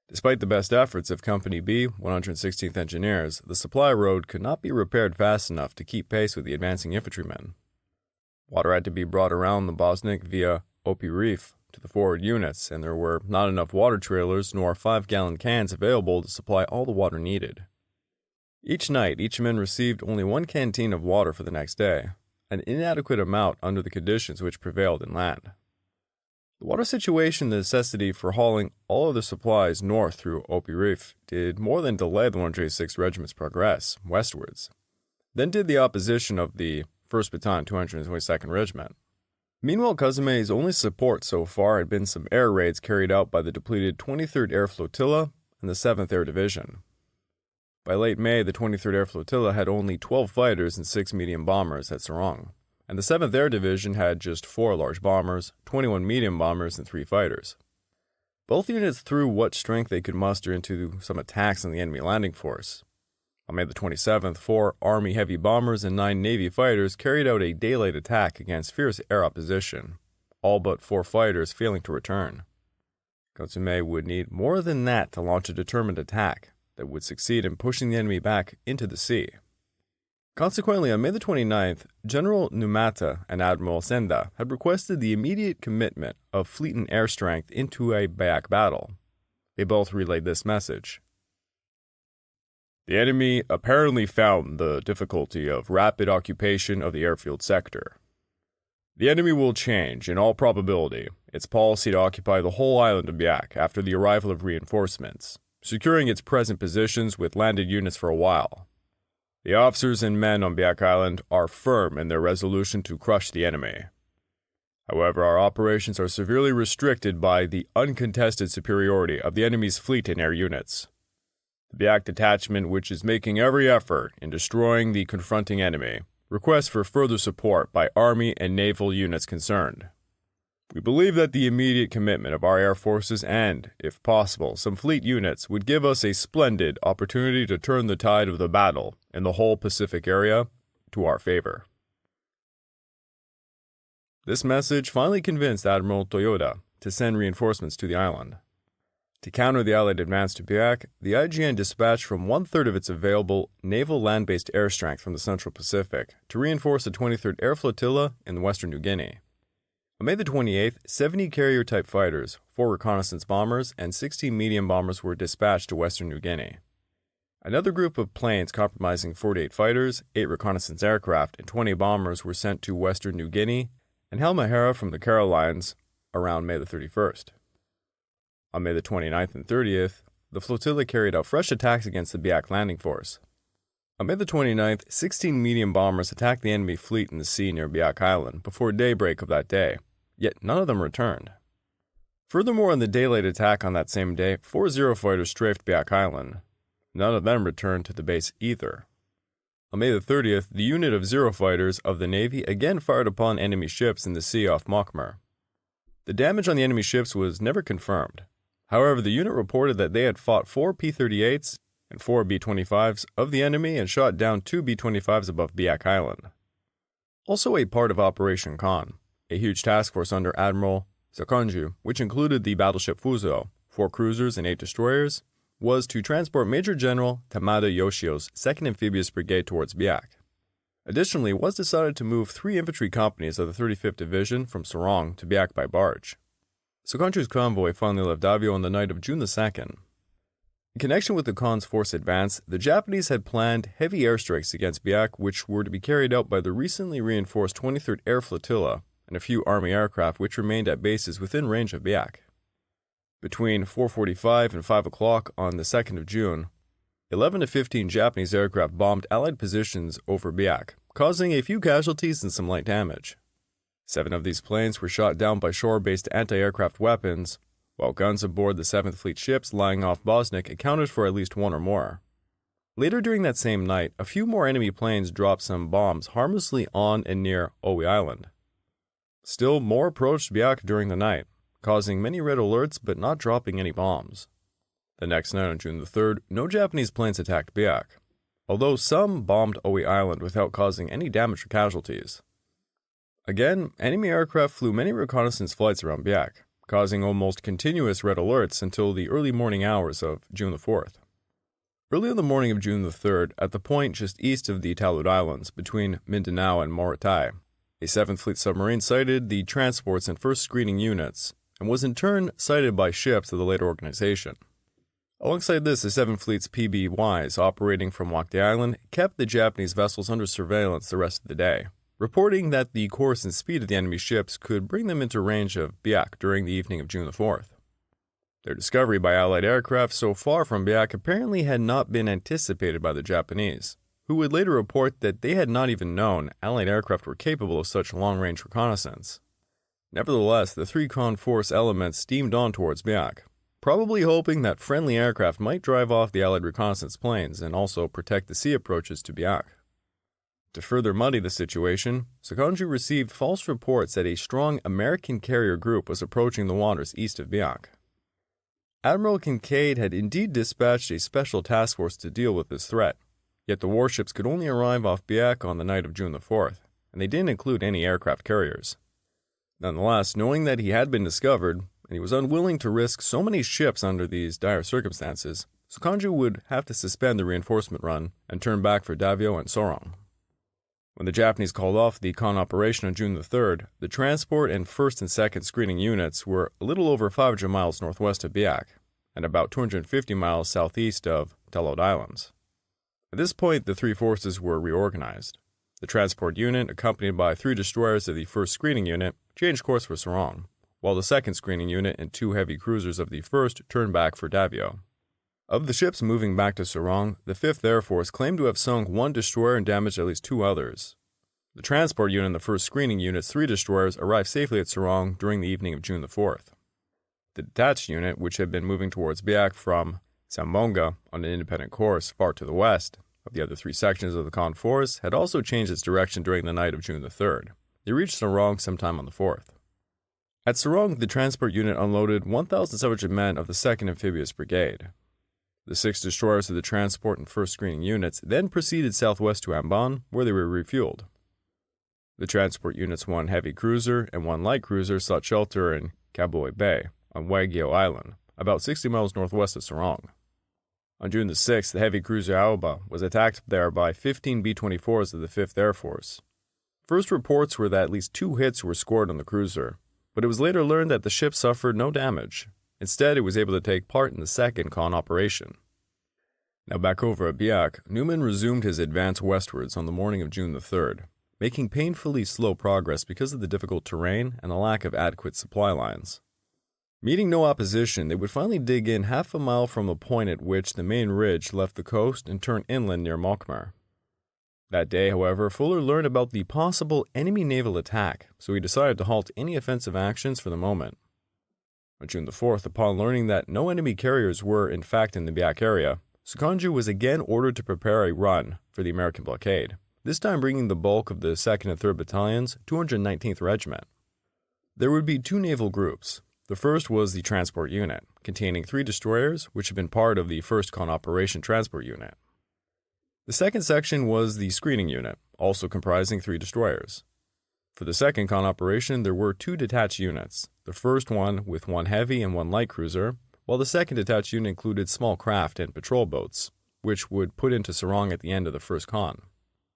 Despite the best efforts of Company B, 116th Engineers, the supply road could not be repaired fast enough to keep pace with the advancing infantrymen. Water had to be brought around the Bosnik via Opie Reef to the forward units, and there were not enough water trailers nor 5-gallon cans available to supply all the water needed. Each night, each man received only one canteen of water for the next day, an inadequate amount under the conditions which prevailed inland. The water situation and the necessity for hauling all of the supplies north through Opie Reef did more than delay the 186th Regiment's progress westwards, than did the opposition of the 1st Battalion 222nd Regiment. Meanwhile, Kazume's only support so far had been some air raids carried out by the depleted 23rd Air Flotilla and the 7th Air Division. By late May, the 23rd Air Flotilla had only 12 fighters and 6 medium bombers at Sarong, and the 7th Air Division had just 4 large bombers, 21 medium bombers, and 3 fighters. Both units threw what strength they could muster into some attacks on the enemy landing force. On May the 27th, 4 Army heavy bombers and 9 Navy fighters carried out a daylight attack against fierce air opposition, all but 4 fighters failing to return. Katsume would need more than that to launch a determined attack that would succeed in pushing the enemy back into the sea. Consequently, on May the 29th, General Numata and Admiral Senda had requested the immediate commitment of fleet and air strength into a Bak battle. They both relayed this message. The enemy apparently found the difficulty of rapid occupation of the airfield sector. The enemy will change, in all probability, its policy to occupy the whole island of Bak after the arrival of reinforcements, securing its present positions with landed units for a while. The officers and men on Bak Island are firm in their resolution to crush the enemy. However, our operations are severely restricted by the uncontested superiority of the enemy's fleet and air units. The Bak detachment, which is making every effort in destroying the confronting enemy, requests for further support by Army and naval units concerned. We believe that the immediate commitment of our air forces and, if possible, some fleet units would give us a splendid opportunity to turn the tide of the battle in the whole Pacific area to our favor. This message finally convinced Admiral Toyoda to send reinforcements to the island. To counter the Allied advance to Bak, the IGN dispatched from 1/3 of its available naval land-based air strength from the Central Pacific to reinforce the 23rd Air Flotilla in western New Guinea. On May the 28th, 70 carrier-type fighters, 4 reconnaissance bombers, and 16 medium bombers were dispatched to western New Guinea. Another group of planes comprising 48 fighters, 8 reconnaissance aircraft, and 20 bombers were sent to western New Guinea and Halmahera from the Carolines around May the 31st. On May the 29th and 30th, the flotilla carried out fresh attacks against the Bak landing force. On May the 29th, 16 medium bombers attacked the enemy fleet in the sea near Bak Island before daybreak of that day, yet none of them returned. Furthermore, in the daylight attack on that same day, 4 Zero fighters strafed Bak Island. None of them returned to the base either. On May the 30th, the unit of Zero fighters of the Navy again fired upon enemy ships in the sea off Mokmar. The damage on the enemy ships was never confirmed. However, the unit reported that they had fought 4 P-38s and 4 B-25s of the enemy and shot down 2 B-25s above Bak Island. Also a part of Operation Khan, a huge task force under Admiral Sakonju, which included the battleship Fuzo, 4 cruisers and 8 destroyers, was to transport Major General Tamada Yoshio's 2nd Amphibious Brigade towards Bak. Additionally, it was decided to move 3 infantry companies of the 35th Division from Sarong to Bak by barge. Sakonju's convoy finally left Davio on the night of June the 2nd. In connection with the Khan's force advance, the Japanese had planned heavy airstrikes against Bak, which were to be carried out by the recently reinforced 23rd Air Flotilla and a few Army aircraft which remained at bases within range of Bak. Between 4:45 and 5 o'clock on the 2nd of June, 11 to 15 Japanese aircraft bombed Allied positions over Bak, causing a few casualties and some light damage. 7 of these planes were shot down by shore-based anti-aircraft weapons, while guns aboard the 7th Fleet ships lying off Bosnik accounted for at least 1 or more. Later during that same night, a few more enemy planes dropped some bombs harmlessly on and near Owie Island. Still more approached Bak during the night, causing many red alerts but not dropping any bombs. The next night on June the 3rd, no Japanese planes attacked Bak, although some bombed Owie Island without causing any damage or casualties. Again, enemy aircraft flew many reconnaissance flights around Biak, causing almost continuous red alerts until the early morning hours of June the 4th. Early on the morning of June the 3rd, at the point just east of the Talud Islands, between Mindanao and Morotai, a 7th Fleet submarine sighted the transports and first screening units, and was in turn sighted by ships of the later organization. Alongside this, the 7th Fleet's PBYs operating from Bak Island kept the Japanese vessels under surveillance the rest of the day, reporting that the course and speed of the enemy ships could bring them into range of Biak during the evening of June the 4th. Their discovery by Allied aircraft so far from Biak apparently had not been anticipated by the Japanese, who would later report that they had not even known Allied aircraft were capable of such long-range reconnaissance. Nevertheless, the three conforce elements steamed on towards Biak, probably hoping that friendly aircraft might drive off the Allied reconnaissance planes and also protect the sea approaches to Biak. To further muddy the situation, Sakonju received false reports that a strong American carrier group was approaching the waters east of Biak. Admiral Kincaid had indeed dispatched a special task force to deal with this threat, yet the warships could only arrive off Biak on the night of June the 4th, and they didn't include any aircraft carriers. Nonetheless, knowing that he had been discovered, and he was unwilling to risk so many ships under these dire circumstances, Sakonju would have to suspend the reinforcement run and turn back for Davao and Sorong. When the Japanese called off the con operation on June the 3rd, the transport and 1st and 2nd screening units were a little over 500 miles northwest of Biak, and about 250 miles southeast of Talud Islands. At this point, the three forces were reorganized. The transport unit, accompanied by 3 destroyers of the 1st screening unit, changed course for Sorong, while the 2nd screening unit and 2 heavy cruisers of the 1st turned back for Davao. Of the ships moving back to Sorong, the 5th Air Force claimed to have sunk 1 destroyer and damaged at least 2 others. The transport unit and the 1st screening unit's 3 destroyers arrived safely at Sorong during the evening of June the 4th. The detached unit, which had been moving towards Biak from Zamboanga on an independent course far to the west of the other 3 sections of the con force, had also changed its direction during the night of June the 3rd. They reached Sorong sometime on the 4th. At Sorong, the transport unit unloaded 1,700 men of the 2nd Amphibious Brigade. The 6 destroyers of the transport and 1st screening units then proceeded southwest to Ambon, where they were refueled. The transport unit's 1 heavy cruiser and 1 light cruiser sought shelter in Kaboy Bay on WWII Island, about 60 miles northwest of Sorong. On June the 6th, the heavy cruiser Aoba was attacked there by 15 B-24s of the 5th Air Force. First reports were that at least 2 hits were scored on the cruiser, but it was later learned that the ship suffered no damage. Instead, it was able to take part in the 2nd con operation. Now back over at Biak, Newman resumed his advance westwards on the morning of June the 3rd, making painfully slow progress because of the difficult terrain and the lack of adequate supply lines. Meeting no opposition, they would finally dig in half a mile from the point at which the main ridge left the coast and turn inland near Mokmar. That day, however, Fuller learned about the possible enemy naval attack, so he decided to halt any offensive actions for the moment. On June the 4th, upon learning that no enemy carriers were in fact in the Biak area, Sakonju was again ordered to prepare a run for the American blockade, this time bringing the bulk of the 2nd and 3rd Battalions, 219th Regiment. There would be 2 naval groups. The first was the transport unit, containing 3 destroyers, which had been part of the 1st con operation transport unit. The 2nd section was the screening unit, also comprising 3 destroyers. For the 2nd con operation, there were 2 detached units, the first one with 1 heavy and 1 light cruiser, while the 2nd detached unit included small craft and patrol boats, which would put into Sorong at the end of the 1st con.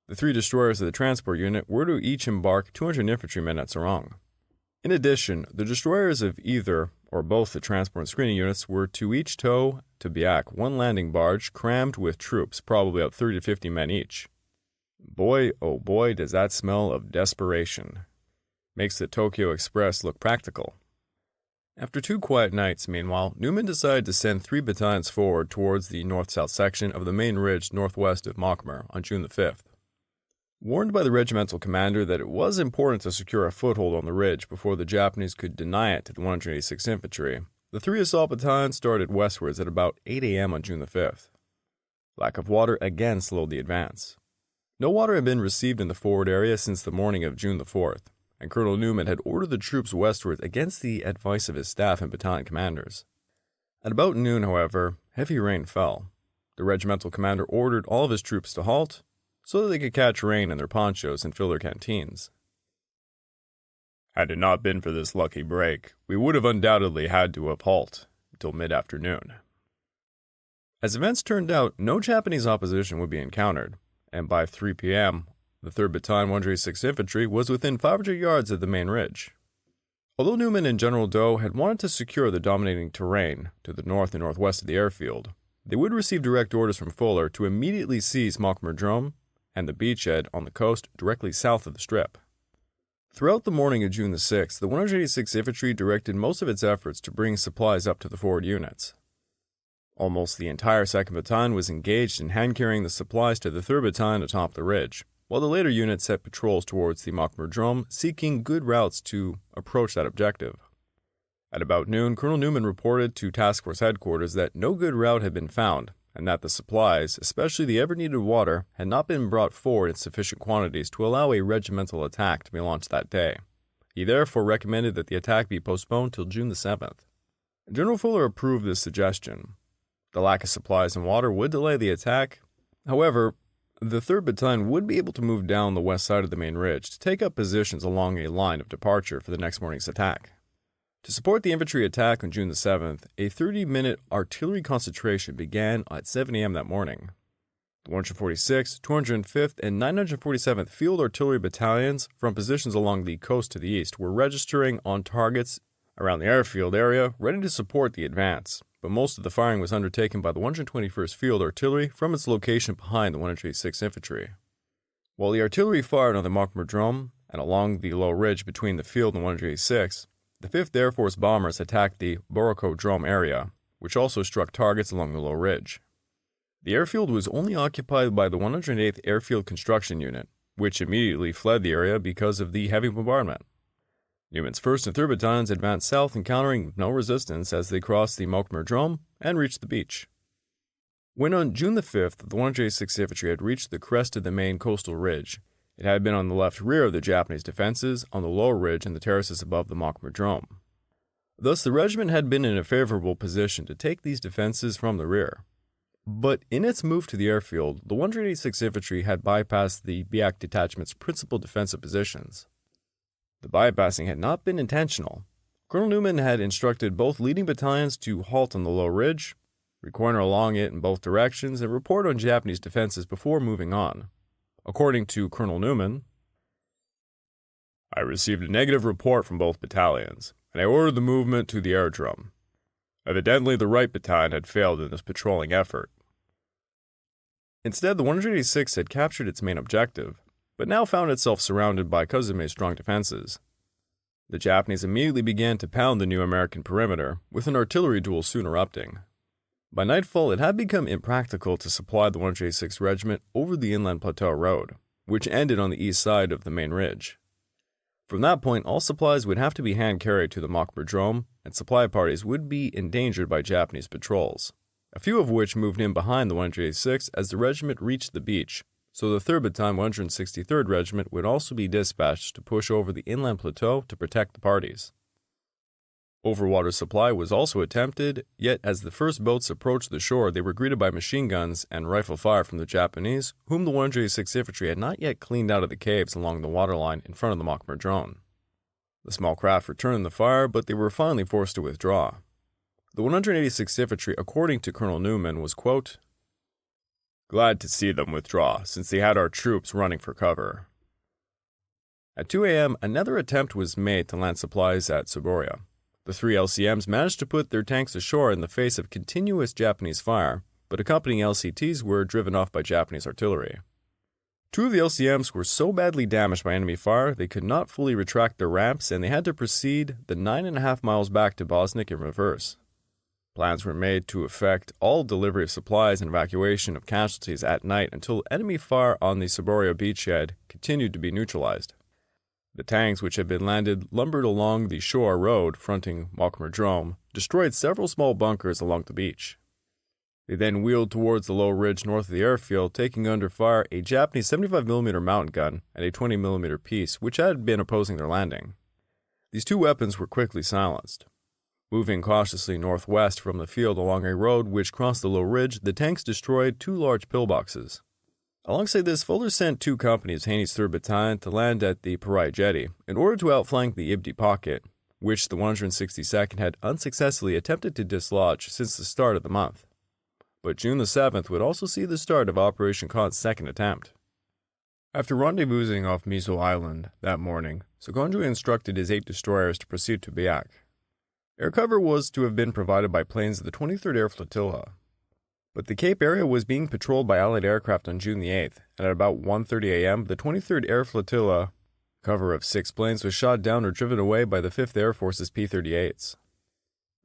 The 3 destroyers of the transport unit were to each embark 200 infantrymen at Sorong. In addition, the destroyers of either or both the transport and screening units were to each tow to Biak 1 landing barge crammed with troops, probably about 30 to 50 men each. Boy, oh boy, does that smell of desperation. Makes the Tokyo Express look practical. After 2 quiet nights, meanwhile, Newman decided to send 3 battalions forward towards the north-south section of the main ridge northwest of Mokmar on June the 5th. Warned by the regimental commander that it was important to secure a foothold on the ridge before the Japanese could deny it to the 186th Infantry, the 3 assault battalions started westwards at about 8 a.m. on June the 5th. Lack of water again slowed the advance. No water had been received in the forward area since the morning of June the 4th, and Colonel Newman had ordered the troops westwards against the advice of his staff and battalion commanders. At about noon, however, heavy rain fell. The regimental commander ordered all of his troops to halt, so that they could catch rain in their ponchos and fill their canteens. Had it not been for this lucky break, we would have undoubtedly had to have halted until mid-afternoon. As events turned out, no Japanese opposition would be encountered, and by 3 p.m., the 3rd Battalion 186th Infantry was within 500 yards of the main ridge. Although Newman and General Doe had wanted to secure the dominating terrain to the north and northwest of the airfield, they would receive direct orders from Fuller to immediately seize Mogaung and the beachhead on the coast directly south of the strip. Throughout the morning of June the 6th, the 186th Infantry directed most of its efforts to bring supplies up to the forward units. Almost the entire 2nd Battalion was engaged in hand-carrying the supplies to the 3rd Battalion atop the ridge, while the later units set patrols towards the Mogaung, seeking good routes to approach that objective. At about noon, Colonel Newman reported to Task Force headquarters that no good route had been found, and that the supplies, especially the ever-needed water, had not been brought forward in sufficient quantities to allow a regimental attack to be launched that day. He therefore recommended that the attack be postponed till June the 7th. General Fuller approved this suggestion. The lack of supplies and water would delay the attack. However, the 3rd Battalion would be able to move down the west side of the main ridge to take up positions along a line of departure for the next morning's attack. To support the infantry attack on June the 7th, a 30-minute artillery concentration began at 7 a.m. that morning. The 146th, 205th, and 947th Field Artillery Battalions from positions along the coast to the east were registering on targets around the airfield area, ready to support the advance, but most of the firing was undertaken by the 121st Field Artillery from its location behind the 186th Infantry. While the artillery fired on the Mogaung and along the low ridge between the field and 186th, the 5th Air Force bombers attacked the Borokodrome area, which also struck targets along the low ridge. The airfield was only occupied by the 108th Airfield Construction Unit, which immediately fled the area because of the heavy bombardment. Newman's 1st and 3rd Battalions advanced south, encountering no resistance as they crossed the Mogaung and reached the beach. When on June the 5th, the 186th Infantry had reached the crest of the main coastal ridge, it had been on the left rear of the Japanese defenses on the lower ridge and the terraces above the Mogaung. Thus, the regiment had been in a favorable position to take these defenses from the rear. But in its move to the airfield, the 186th Infantry had bypassed the Biak Detachment's principal defensive positions. The bypassing had not been intentional. Colonel Newman had instructed both leading battalions to halt on the low ridge, reconnoiter along it in both directions, and report on Japanese defenses before moving on. According to Colonel Newman, I received a negative report from both battalions, and I ordered the movement to the aerodrome. Evidently, the right battalion had failed in this patrolling effort. Instead, the 186th had captured its main objective, but now found itself surrounded by Kazume's strong defenses. The Japanese immediately began to pound the new American perimeter, with an artillery duel soon erupting. By nightfall, it had become impractical to supply the 186th Regiment over the Inland Plateau Road, which ended on the east side of the main ridge. From that point, all supplies would have to be hand-carried to the Mogaung, and supply parties would be endangered by Japanese patrols, a few of which moved in behind the 186th as the regiment reached the beach, so the 3rd Battalion 163rd Regiment would also be dispatched to push over the inland plateau to protect the parties. Overwater supply was also attempted, yet as the first boats approached the shore, they were greeted by machine guns and rifle fire from the Japanese, whom the 186th Infantry had not yet cleaned out of the caves along the waterline in front of the Mogaung. The small craft returned the fire, but they were finally forced to withdraw. The 186th Infantry, according to Colonel Newman, was, quote, glad to see them withdraw, since they had our troops running for cover. At 2 a.m., another attempt was made to land supplies at Saboria. The 3 LCMs managed to put their tanks ashore in the face of continuous Japanese fire, but accompanying LCTs were driven off by Japanese artillery. 2 of the LCMs were so badly damaged by enemy fire they could not fully retract their ramps, and they had to proceed the 9.5 miles back to Bosnik in reverse. Plans were made to effect all delivery of supplies and evacuation of casualties at night until enemy fire on the Saboria beachhead continued to be neutralized. The tanks, which had been landed, lumbered along the shore road fronting Mogaung, destroyed several small bunkers along the beach. They then wheeled towards the low ridge north of the airfield, taking under fire a Japanese 75mm mountain gun and a 20mm piece, which had been opposing their landing. These 2 weapons were quickly silenced. Moving cautiously northwest from the field along a road which crossed the low ridge, the tanks destroyed 2 large pillboxes. Alongside this, Fuller sent 2 companies of Haney's 3rd Battalion to land at the Parai Jetty in order to outflank the Ibdi Pocket, which the 162nd had unsuccessfully attempted to dislodge since the start of the month. But June the 7th would also see the start of Operation Khan's second attempt. After rendezvousing off Mizo Island that morning, Sekonjo instructed his 8 destroyers to proceed to Biak. Air cover was to have been provided by planes of the 23rd Air Flotilla, but the Cape area was being patrolled by Allied aircraft on June the 8th, and at about 1:30 a.m., the 23rd Air Flotilla, cover of 6 planes, was shot down or driven away by the 5th Air Force's P-38s.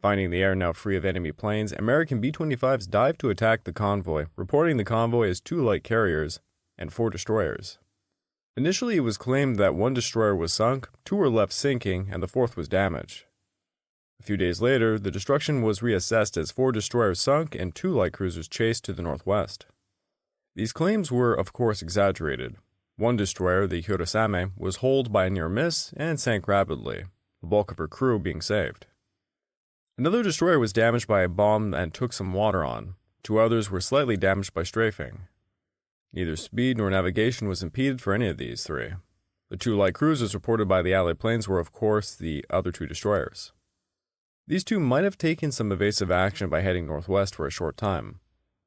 Finding the air now free of enemy planes, American B-25s dived to attack the convoy, reporting the convoy as 2 light carriers and 4 destroyers. Initially, it was claimed that 1 destroyer was sunk, 2 were left sinking, and the 4th was damaged. A few days later, the destruction was reassessed as 4 destroyers sunk and 2 light cruisers chased to the northwest. These claims were, of course, exaggerated. 1 destroyer, the Hirosame, was holed by a near miss and sank rapidly, the bulk of her crew being saved. Another destroyer was damaged by a bomb and took some water on. 2 others were slightly damaged by strafing. Neither speed nor navigation was impeded for any of these 3. The 2 light cruisers reported by the Allied planes were, of course, the other 2 destroyers. These 2 might have taken some evasive action by heading northwest for a short time,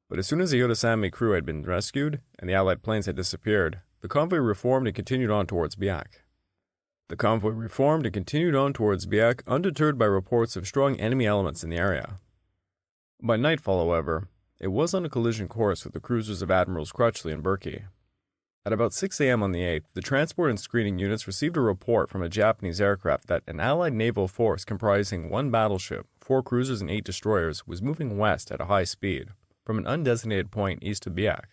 but as soon as the Hirosame crew had been rescued and the Allied planes had disappeared, the convoy reformed and continued on towards Biak. Undeterred by reports of strong enemy elements in the area. By nightfall, however, it was on a collision course with the cruisers of Admirals Crutchley and Berkey. At about 6 a.m. on the 8th, the transport and screening units received a report from a Japanese aircraft that an Allied naval force comprising 1 battleship, 4 cruisers, and 8 destroyers was moving west at a high speed from an undesignated point east of Biak.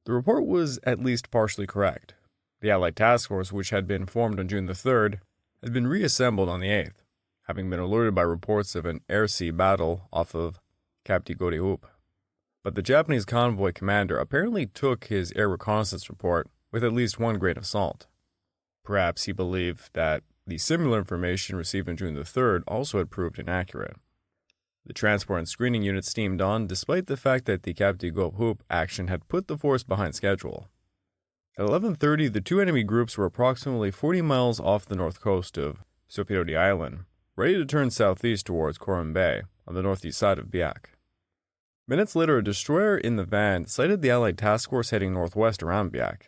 The report was at least partially correct. The Allied task force, which had been formed on June the 3rd, had been reassembled on the 8th, having been alerted by reports of an air-sea battle off of Cap de Gordehoop. But the Japanese convoy commander apparently took his air reconnaissance report with at least 1 grain of salt. Perhaps he believed that the similar information received on June the 3rd also had proved inaccurate. The transport and screening units steamed on despite the fact that the Cap de Gordehoop action had put the force behind schedule. At 11:30, the 2 enemy groups were approximately 40 miles off the north coast of Sopirodi Island, ready to turn southeast towards Coram Bay on the northeast side of Biak. Minutes later, a destroyer in the van sighted the Allied task force heading northwest around Biak.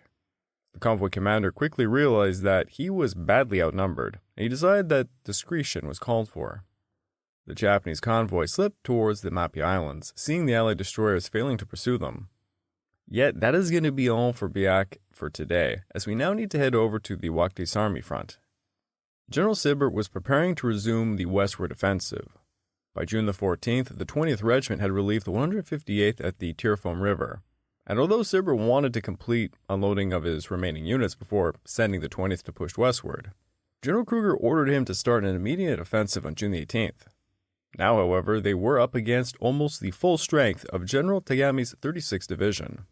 The convoy commander quickly realized that he was badly outnumbered, and he decided that discretion was called for. The Japanese convoy slipped towards the Mapi Islands, seeing the Allied destroyers failing to pursue them. Yet that is going to be all for Biak for today, as we now need to head over to the Waktis Army front. General Sibert was preparing to resume the westward offensive. By June the 14th, the 20th Regiment had relieved the 158th at the Tirfom River, and although Sibert wanted to complete unloading of his remaining units before sending the 20th to push westward, General Kruger ordered him to start an immediate offensive on June the 18th. Now, however, they were up against almost the full strength of General Tagami's 36th Division.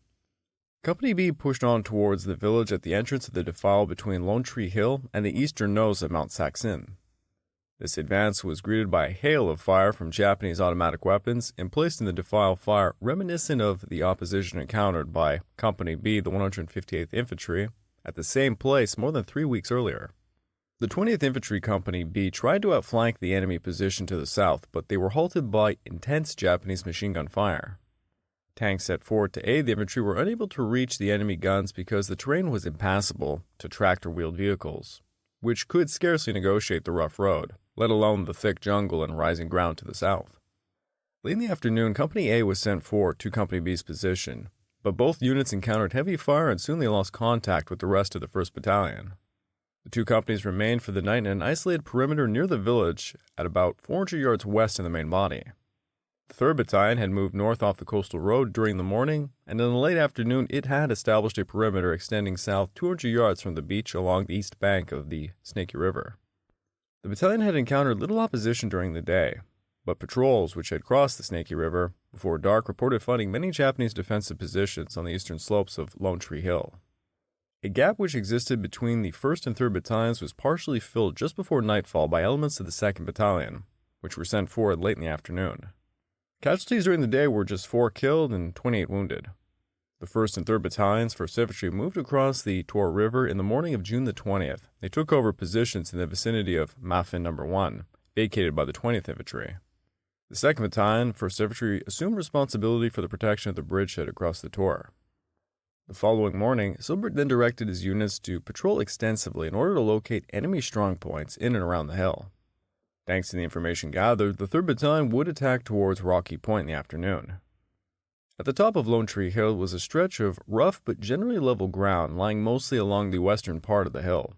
Company B pushed on towards the village at the entrance of the defile between Lone Tree Hill and the eastern nose of Mount Saksin. This advance was greeted by a hail of fire from Japanese automatic weapons and placed in the defile fire reminiscent of the opposition encountered by Company B, the 158th Infantry, at the same place more than 3 weeks earlier. The 20th Infantry Company B tried to outflank the enemy position to the south, but they were halted by intense Japanese machine gun fire. Tanks set forward to aid the infantry were unable to reach the enemy guns because the terrain was impassable to tractor-wheeled vehicles, which could scarcely negotiate the rough road, let alone the thick jungle and rising ground to the south. Late in the afternoon, Company A was sent forward to Company B's position, but both units encountered heavy fire and soon they lost contact with the rest of the 1st Battalion. The 2 companies remained for the night in an isolated perimeter near the village at about 400 yards west of the main body. The 3rd Battalion had moved north off the coastal road during the morning, and in the late afternoon it had established a perimeter extending south 200 yards from the beach along the east bank of the Snaky River. The battalion had encountered little opposition during the day, but patrols which had crossed the Snaky River before dark reported finding many Japanese defensive positions on the eastern slopes of Lone Tree Hill. A gap which existed between the 1st and 3rd Battalions was partially filled just before nightfall by elements of the 2nd Battalion, which were sent forward late in the afternoon. Casualties during the day were just 4 killed and 28 wounded. The 1st and 3rd Battalions, 1st Infantry, moved across the Tor River in the morning of June the 20th. They took over positions in the vicinity of Mafin No. 1, vacated by the 20th Infantry. The 2nd Battalion, 1st Infantry, assumed responsibility for the protection of the bridgehead across the Tor. The following morning, Silbert then directed his units to patrol extensively in order to locate enemy strongpoints in and around the hill. Thanks to the information gathered, the 3rd Battalion would attack towards Rocky Point in the afternoon. At the top of Lone Tree Hill was a stretch of rough but generally level ground lying mostly along the western part of the hill.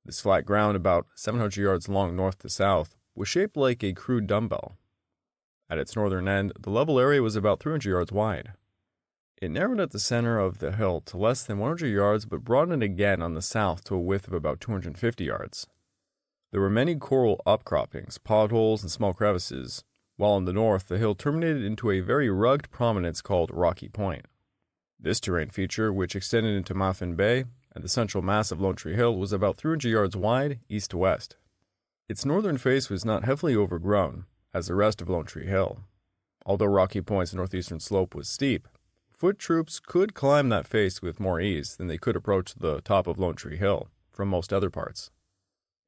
This flat ground, about 700 yards long north to south, was shaped like a crude dumbbell. At its northern end, the level area was about 300 yards wide. It narrowed at the center of the hill to less than 100 yards but broadened again on the south to a width of about 250 yards. There were many coral upcroppings, potholes, and small crevices, while on the north the hill terminated into a very rugged prominence called Rocky Point. This terrain feature, which extended into Muffin Bay and the central mass of Lone Tree Hill, was about 300 yards wide, east to west. Its northern face was not heavily overgrown, as the rest of Lone Tree Hill. Although Rocky Point's northeastern slope was steep, foot troops could climb that face with more ease than they could approach the top of Lone Tree Hill from most other parts.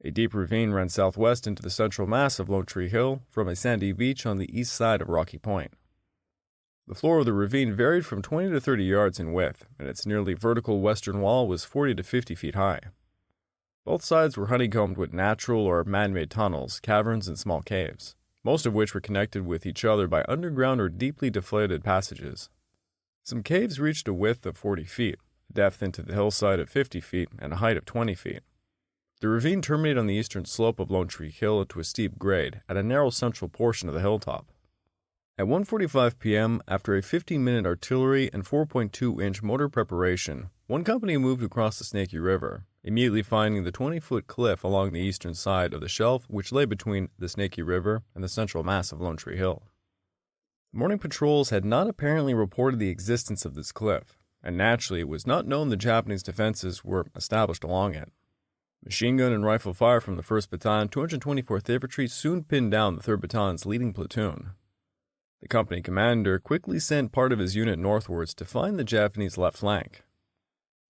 A deep ravine ran southwest into the central mass of Lone Tree Hill from a sandy beach on the east side of Rocky Point. The floor of the ravine varied from 20 to 30 yards in width, and its nearly vertical western wall was 40 to 50 feet high. Both sides were honeycombed with natural or man-made tunnels, caverns, and small caves, most of which were connected with each other by underground or deeply deflated passages. Some caves reached a width of 40 feet, a depth into the hillside of 50 feet, and a height of 20 feet. The ravine terminated on the eastern slope of Lone Tree Hill to a steep grade at a narrow central portion of the hilltop. At 1:45 p.m., after a 15-minute artillery and 4.2-inch motor preparation, one company moved across the Snaky River, immediately finding the 20-foot cliff along the eastern side of the shelf which lay between the Snaky River and the central mass of Lone Tree Hill. Morning patrols had not apparently reported the existence of this cliff, and naturally it was not known the Japanese defenses were established along it. Machine gun and rifle fire from the 1st Battalion, 224th Infantry soon pinned down the 3rd Battalion's leading platoon. The company commander quickly sent part of his unit northwards to find the Japanese left flank.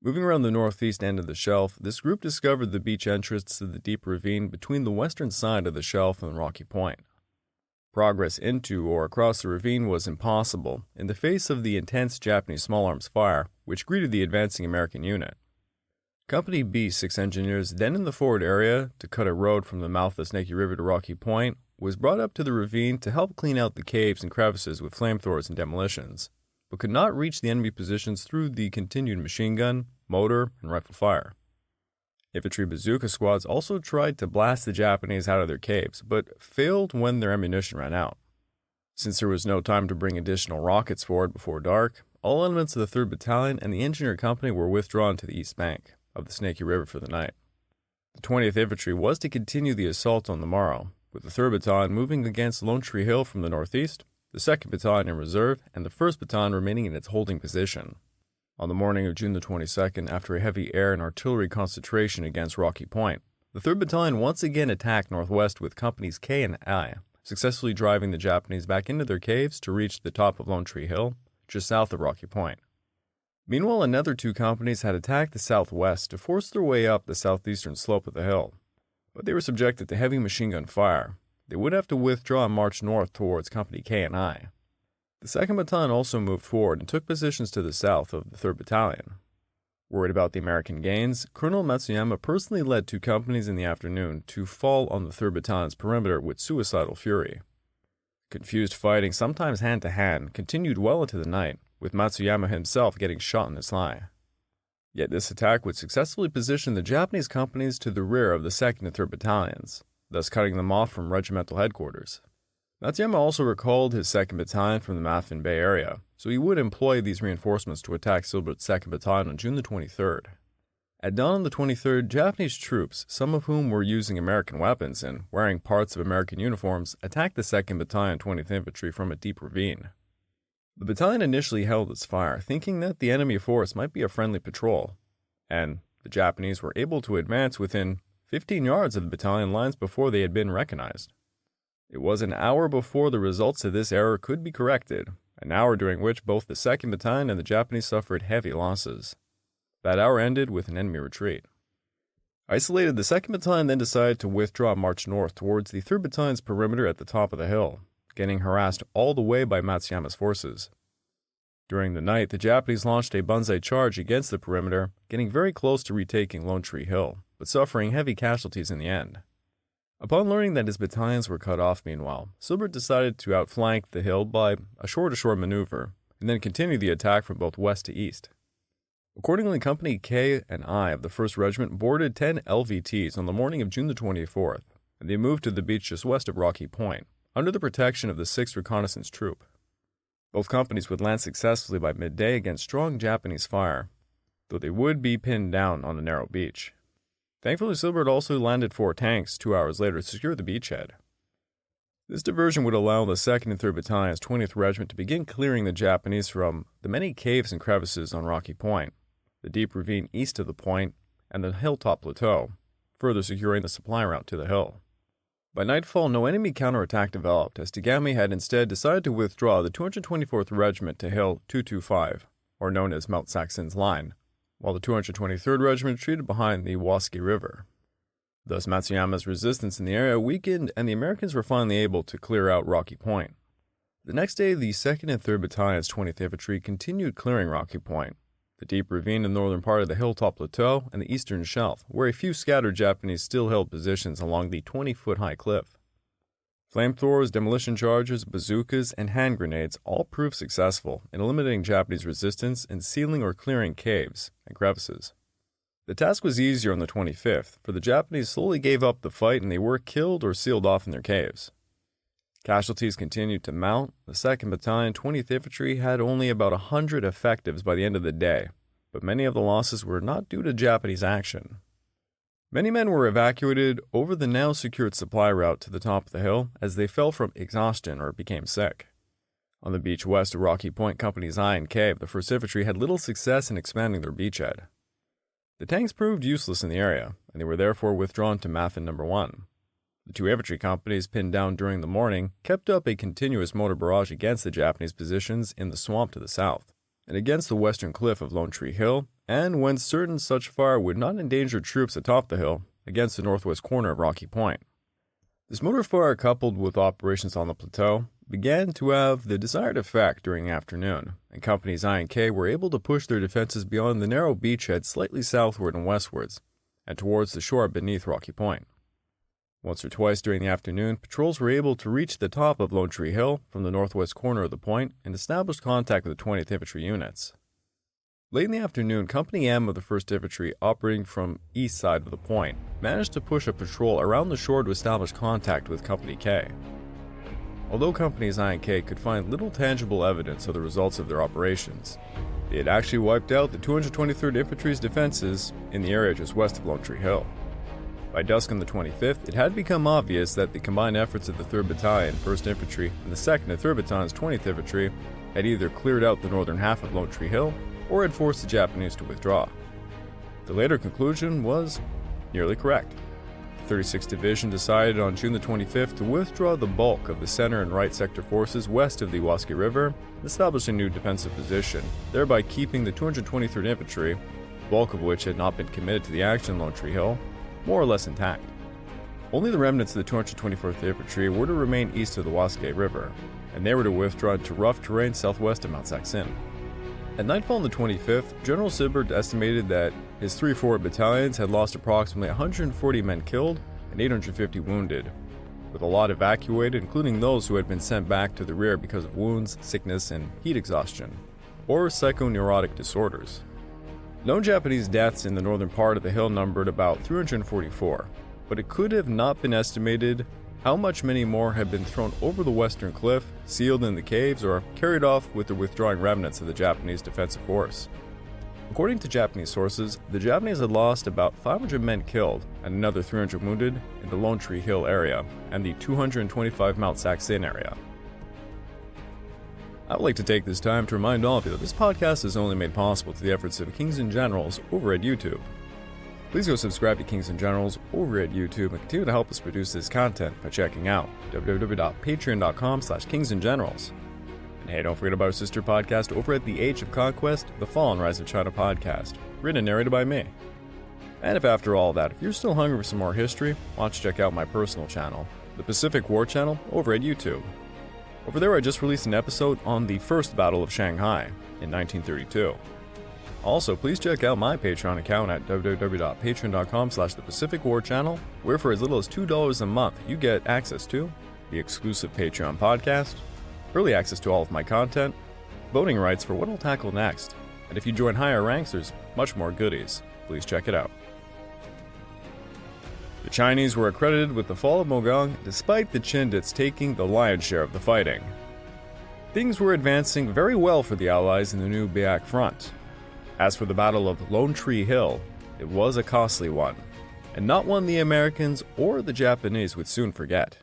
Moving around the northeast end of the shelf, this group discovered the beach entrance to the deep ravine between the western side of the shelf and Rocky Point. Progress into or across the ravine was impossible in the face of the intense Japanese small arms fire which greeted the advancing American unit. Company B 6 engineers, then in the forward area to cut a road from the mouth of the Snaky River to Rocky Point, was brought up to the ravine to help clean out the caves and crevices with flamethrowers and demolitions, but could not reach the enemy positions through the continued machine gun, motor, and rifle fire. Infantry bazooka squads also tried to blast the Japanese out of their caves, but failed when their ammunition ran out. Since there was no time to bring additional rockets forward before dark, all elements of the 3rd Battalion and the engineer company were withdrawn to the east bank of the Snaky River for the night. The 20th Infantry was to continue the assault on the morrow, with the 3rd Battalion moving against Lone Tree Hill from the northeast, the 2nd Battalion in reserve, and the 1st Battalion remaining in its holding position. On the morning of June the 22nd, after a heavy air and artillery concentration against Rocky Point, the 3rd Battalion once again attacked northwest with Companies K and I, successfully driving the Japanese back into their caves to reach the top of Lone Tree Hill, just south of Rocky Point. Meanwhile, another 2 companies had attacked the southwest to force their way up the southeastern slope of the hill, but they were subjected to heavy machine gun fire. They would have to withdraw and march north towards Company K and I. The 2nd Battalion also moved forward and took positions to the south of the 3rd Battalion. Worried about the American gains, Colonel Matsuyama personally led 2 companies in the afternoon to fall on the 3rd Battalion's perimeter with suicidal fury. Confused fighting, sometimes hand-to-hand, continued well into the night, with Matsuyama himself getting shot in his thigh. Yet this attack would successfully position the Japanese companies to the rear of the 2nd and 3rd Battalions, thus cutting them off from regimental headquarters. Matsuyama also recalled his 2nd Battalion from the Muffin Bay area, so he would employ these reinforcements to attack Silbert's 2nd Battalion on June the 23rd. At dawn on the 23rd, Japanese troops, some of whom were using American weapons and wearing parts of American uniforms, attacked the 2nd Battalion 20th Infantry from a deep ravine. The battalion initially held its fire, thinking that the enemy force might be a friendly patrol, and the Japanese were able to advance within 15 yards of the battalion lines before they had been recognized. It was an hour before the results of this error could be corrected, an hour during which both the 2nd Battalion and the Japanese suffered heavy losses. That hour ended with an enemy retreat. Isolated, the 2nd Battalion then decided to withdraw and march north towards the 3rd Battalion's perimeter at the top of the hill, getting harassed all the way by Matsuyama's forces. During the night, the Japanese launched a banzai charge against the perimeter, getting very close to retaking Lone Tree Hill, but suffering heavy casualties in the end. Upon learning that his battalions were cut off meanwhile, Silbert decided to outflank the hill by a shore-to-shore maneuver, and then continue the attack from both west to east. Accordingly, Company K and I of the 1st Regiment boarded 10 LVTs on the morning of June the 24th, and they moved to the beach just west of Rocky Point, under the protection of the 6th Reconnaissance Troop. Both companies would land successfully by midday against strong Japanese fire, though they would be pinned down on a narrow beach. Thankfully, Silbert also landed 4 tanks 2 hours later to secure the beachhead. This diversion would allow the 2nd and 3rd Battalion's 20th Regiment to begin clearing the Japanese from the many caves and crevices on Rocky Point, the deep ravine east of the point, and the hilltop plateau, further securing the supply route to the hill. By nightfall, no enemy counterattack developed, as Tagami had instead decided to withdraw the 224th Regiment to Hill 225, or known as Mount Saxon's Line, while the 223rd Regiment retreated behind the Waski River. Thus, Matsuyama's resistance in the area weakened, and the Americans were finally able to clear out Rocky Point. The next day, the 2nd and 3rd Battalion's 20th Infantry continued clearing Rocky Point, the deep ravine in the northern part of the hilltop plateau, and the eastern shelf, where a few scattered Japanese still held positions along the 20-foot-high cliff. Flamethrowers, demolition charges, bazookas, and hand grenades all proved successful in eliminating Japanese resistance and sealing or clearing caves and crevices. The task was easier on the 25th, for the Japanese slowly gave up the fight and they were killed or sealed off in their caves. Casualties continued to mount. The 2nd Battalion, 20th Infantry had only about 100 effectives by the end of the day, but many of the losses were not due to Japanese action. Many men were evacuated over the now secured supply route to the top of the hill as they fell from exhaustion or became sick. On the beach west of Rocky Point, Companies I and K of the 1st Infantry had little success in expanding their beachhead. The tanks proved useless in the area, and they were therefore withdrawn to Maffin No. 1. The 2 infantry companies pinned down during the morning kept up a continuous mortar barrage against the Japanese positions in the swamp to the south, and against the western cliff of Lone Tree Hill, and when certain such fire would not endanger troops atop the hill, against the northwest corner of Rocky Point. This mortar fire, coupled with operations on the plateau, began to have the desired effect during the afternoon, and Companies I and K were able to push their defenses beyond the narrow beachhead slightly southward and westwards, and towards the shore beneath Rocky Point. Once or twice during the afternoon, patrols were able to reach the top of Lone Tree Hill from the northwest corner of the point and established contact with the 20th Infantry units. Late in the afternoon, Company M of the 1st Infantry, operating from east side of the point, managed to push a patrol around the shore to establish contact with Company K. Although Companies I and K could find little tangible evidence of the results of their operations, they had actually wiped out the 223rd Infantry's defenses in the area just west of Lone Tree Hill. By dusk on the 25th, it had become obvious that the combined efforts of the 3rd Battalion, 1st Infantry, and the 2nd and 3rd Battalion's 20th Infantry had either cleared out the northern half of Lone Tree Hill or had forced the Japanese to withdraw. The later conclusion was nearly correct. The 36th Division decided on June the 25th to withdraw the bulk of the center and right sector forces west of the Waski River and establish a new defensive position, thereby keeping the 223rd Infantry, the bulk of which had not been committed to the action in Lone Tree Hill, more or less intact. Only the remnants of the 224th Infantry were to remain east of the Waskay River, and they were to withdraw into rough terrain southwest of Mount Saksin. At nightfall on the 25th, General Silbert estimated that his 3 forward battalions had lost approximately 140 men killed and 850 wounded, with a lot evacuated, including those who had been sent back to the rear because of wounds, sickness, and heat exhaustion, or psychoneurotic disorders. Known Japanese deaths in the northern part of the hill numbered about 344, but it could have not been estimated how much many more had been thrown over the western cliff, sealed in the caves, or carried off with the withdrawing remnants of the Japanese defensive force. According to Japanese sources, the Japanese had lost about 500 men killed and another 300 wounded in the Lone Tree Hill area and the 225 Mount Saksin area. I would like to take this time to remind all of you that this podcast is only made possible through the efforts of Kings and Generals over at YouTube. Please go subscribe to Kings and Generals over at YouTube and continue to help us produce this content by checking out www.patreon.com/kingsandgenerals. And hey, don't forget about our sister podcast over at The Age of Conquest, The Fall and Rise of China podcast, written and narrated by me. And if after all that, if you're still hungry for some more history, why don't you check out my personal channel, the Pacific War Channel, over at YouTube. Over there I just released an episode on the First Battle of Shanghai in 1932. Also, please check out my Patreon account at www.patreon.com/thepacificwarchannel, where for as little as $2 a month, you get access to the exclusive Patreon podcast, early access to all of my content, voting rights for what I'll tackle next, and if you join higher ranks, there's much more goodies. Please check it out. The Chinese were accredited with the fall of Mogaung despite the Chindits taking the lion's share of the fighting. Things were advancing very well for the Allies in the new Biak front. As for the Battle of Lone Tree Hill, it was a costly one, and not one the Americans or the Japanese would soon forget.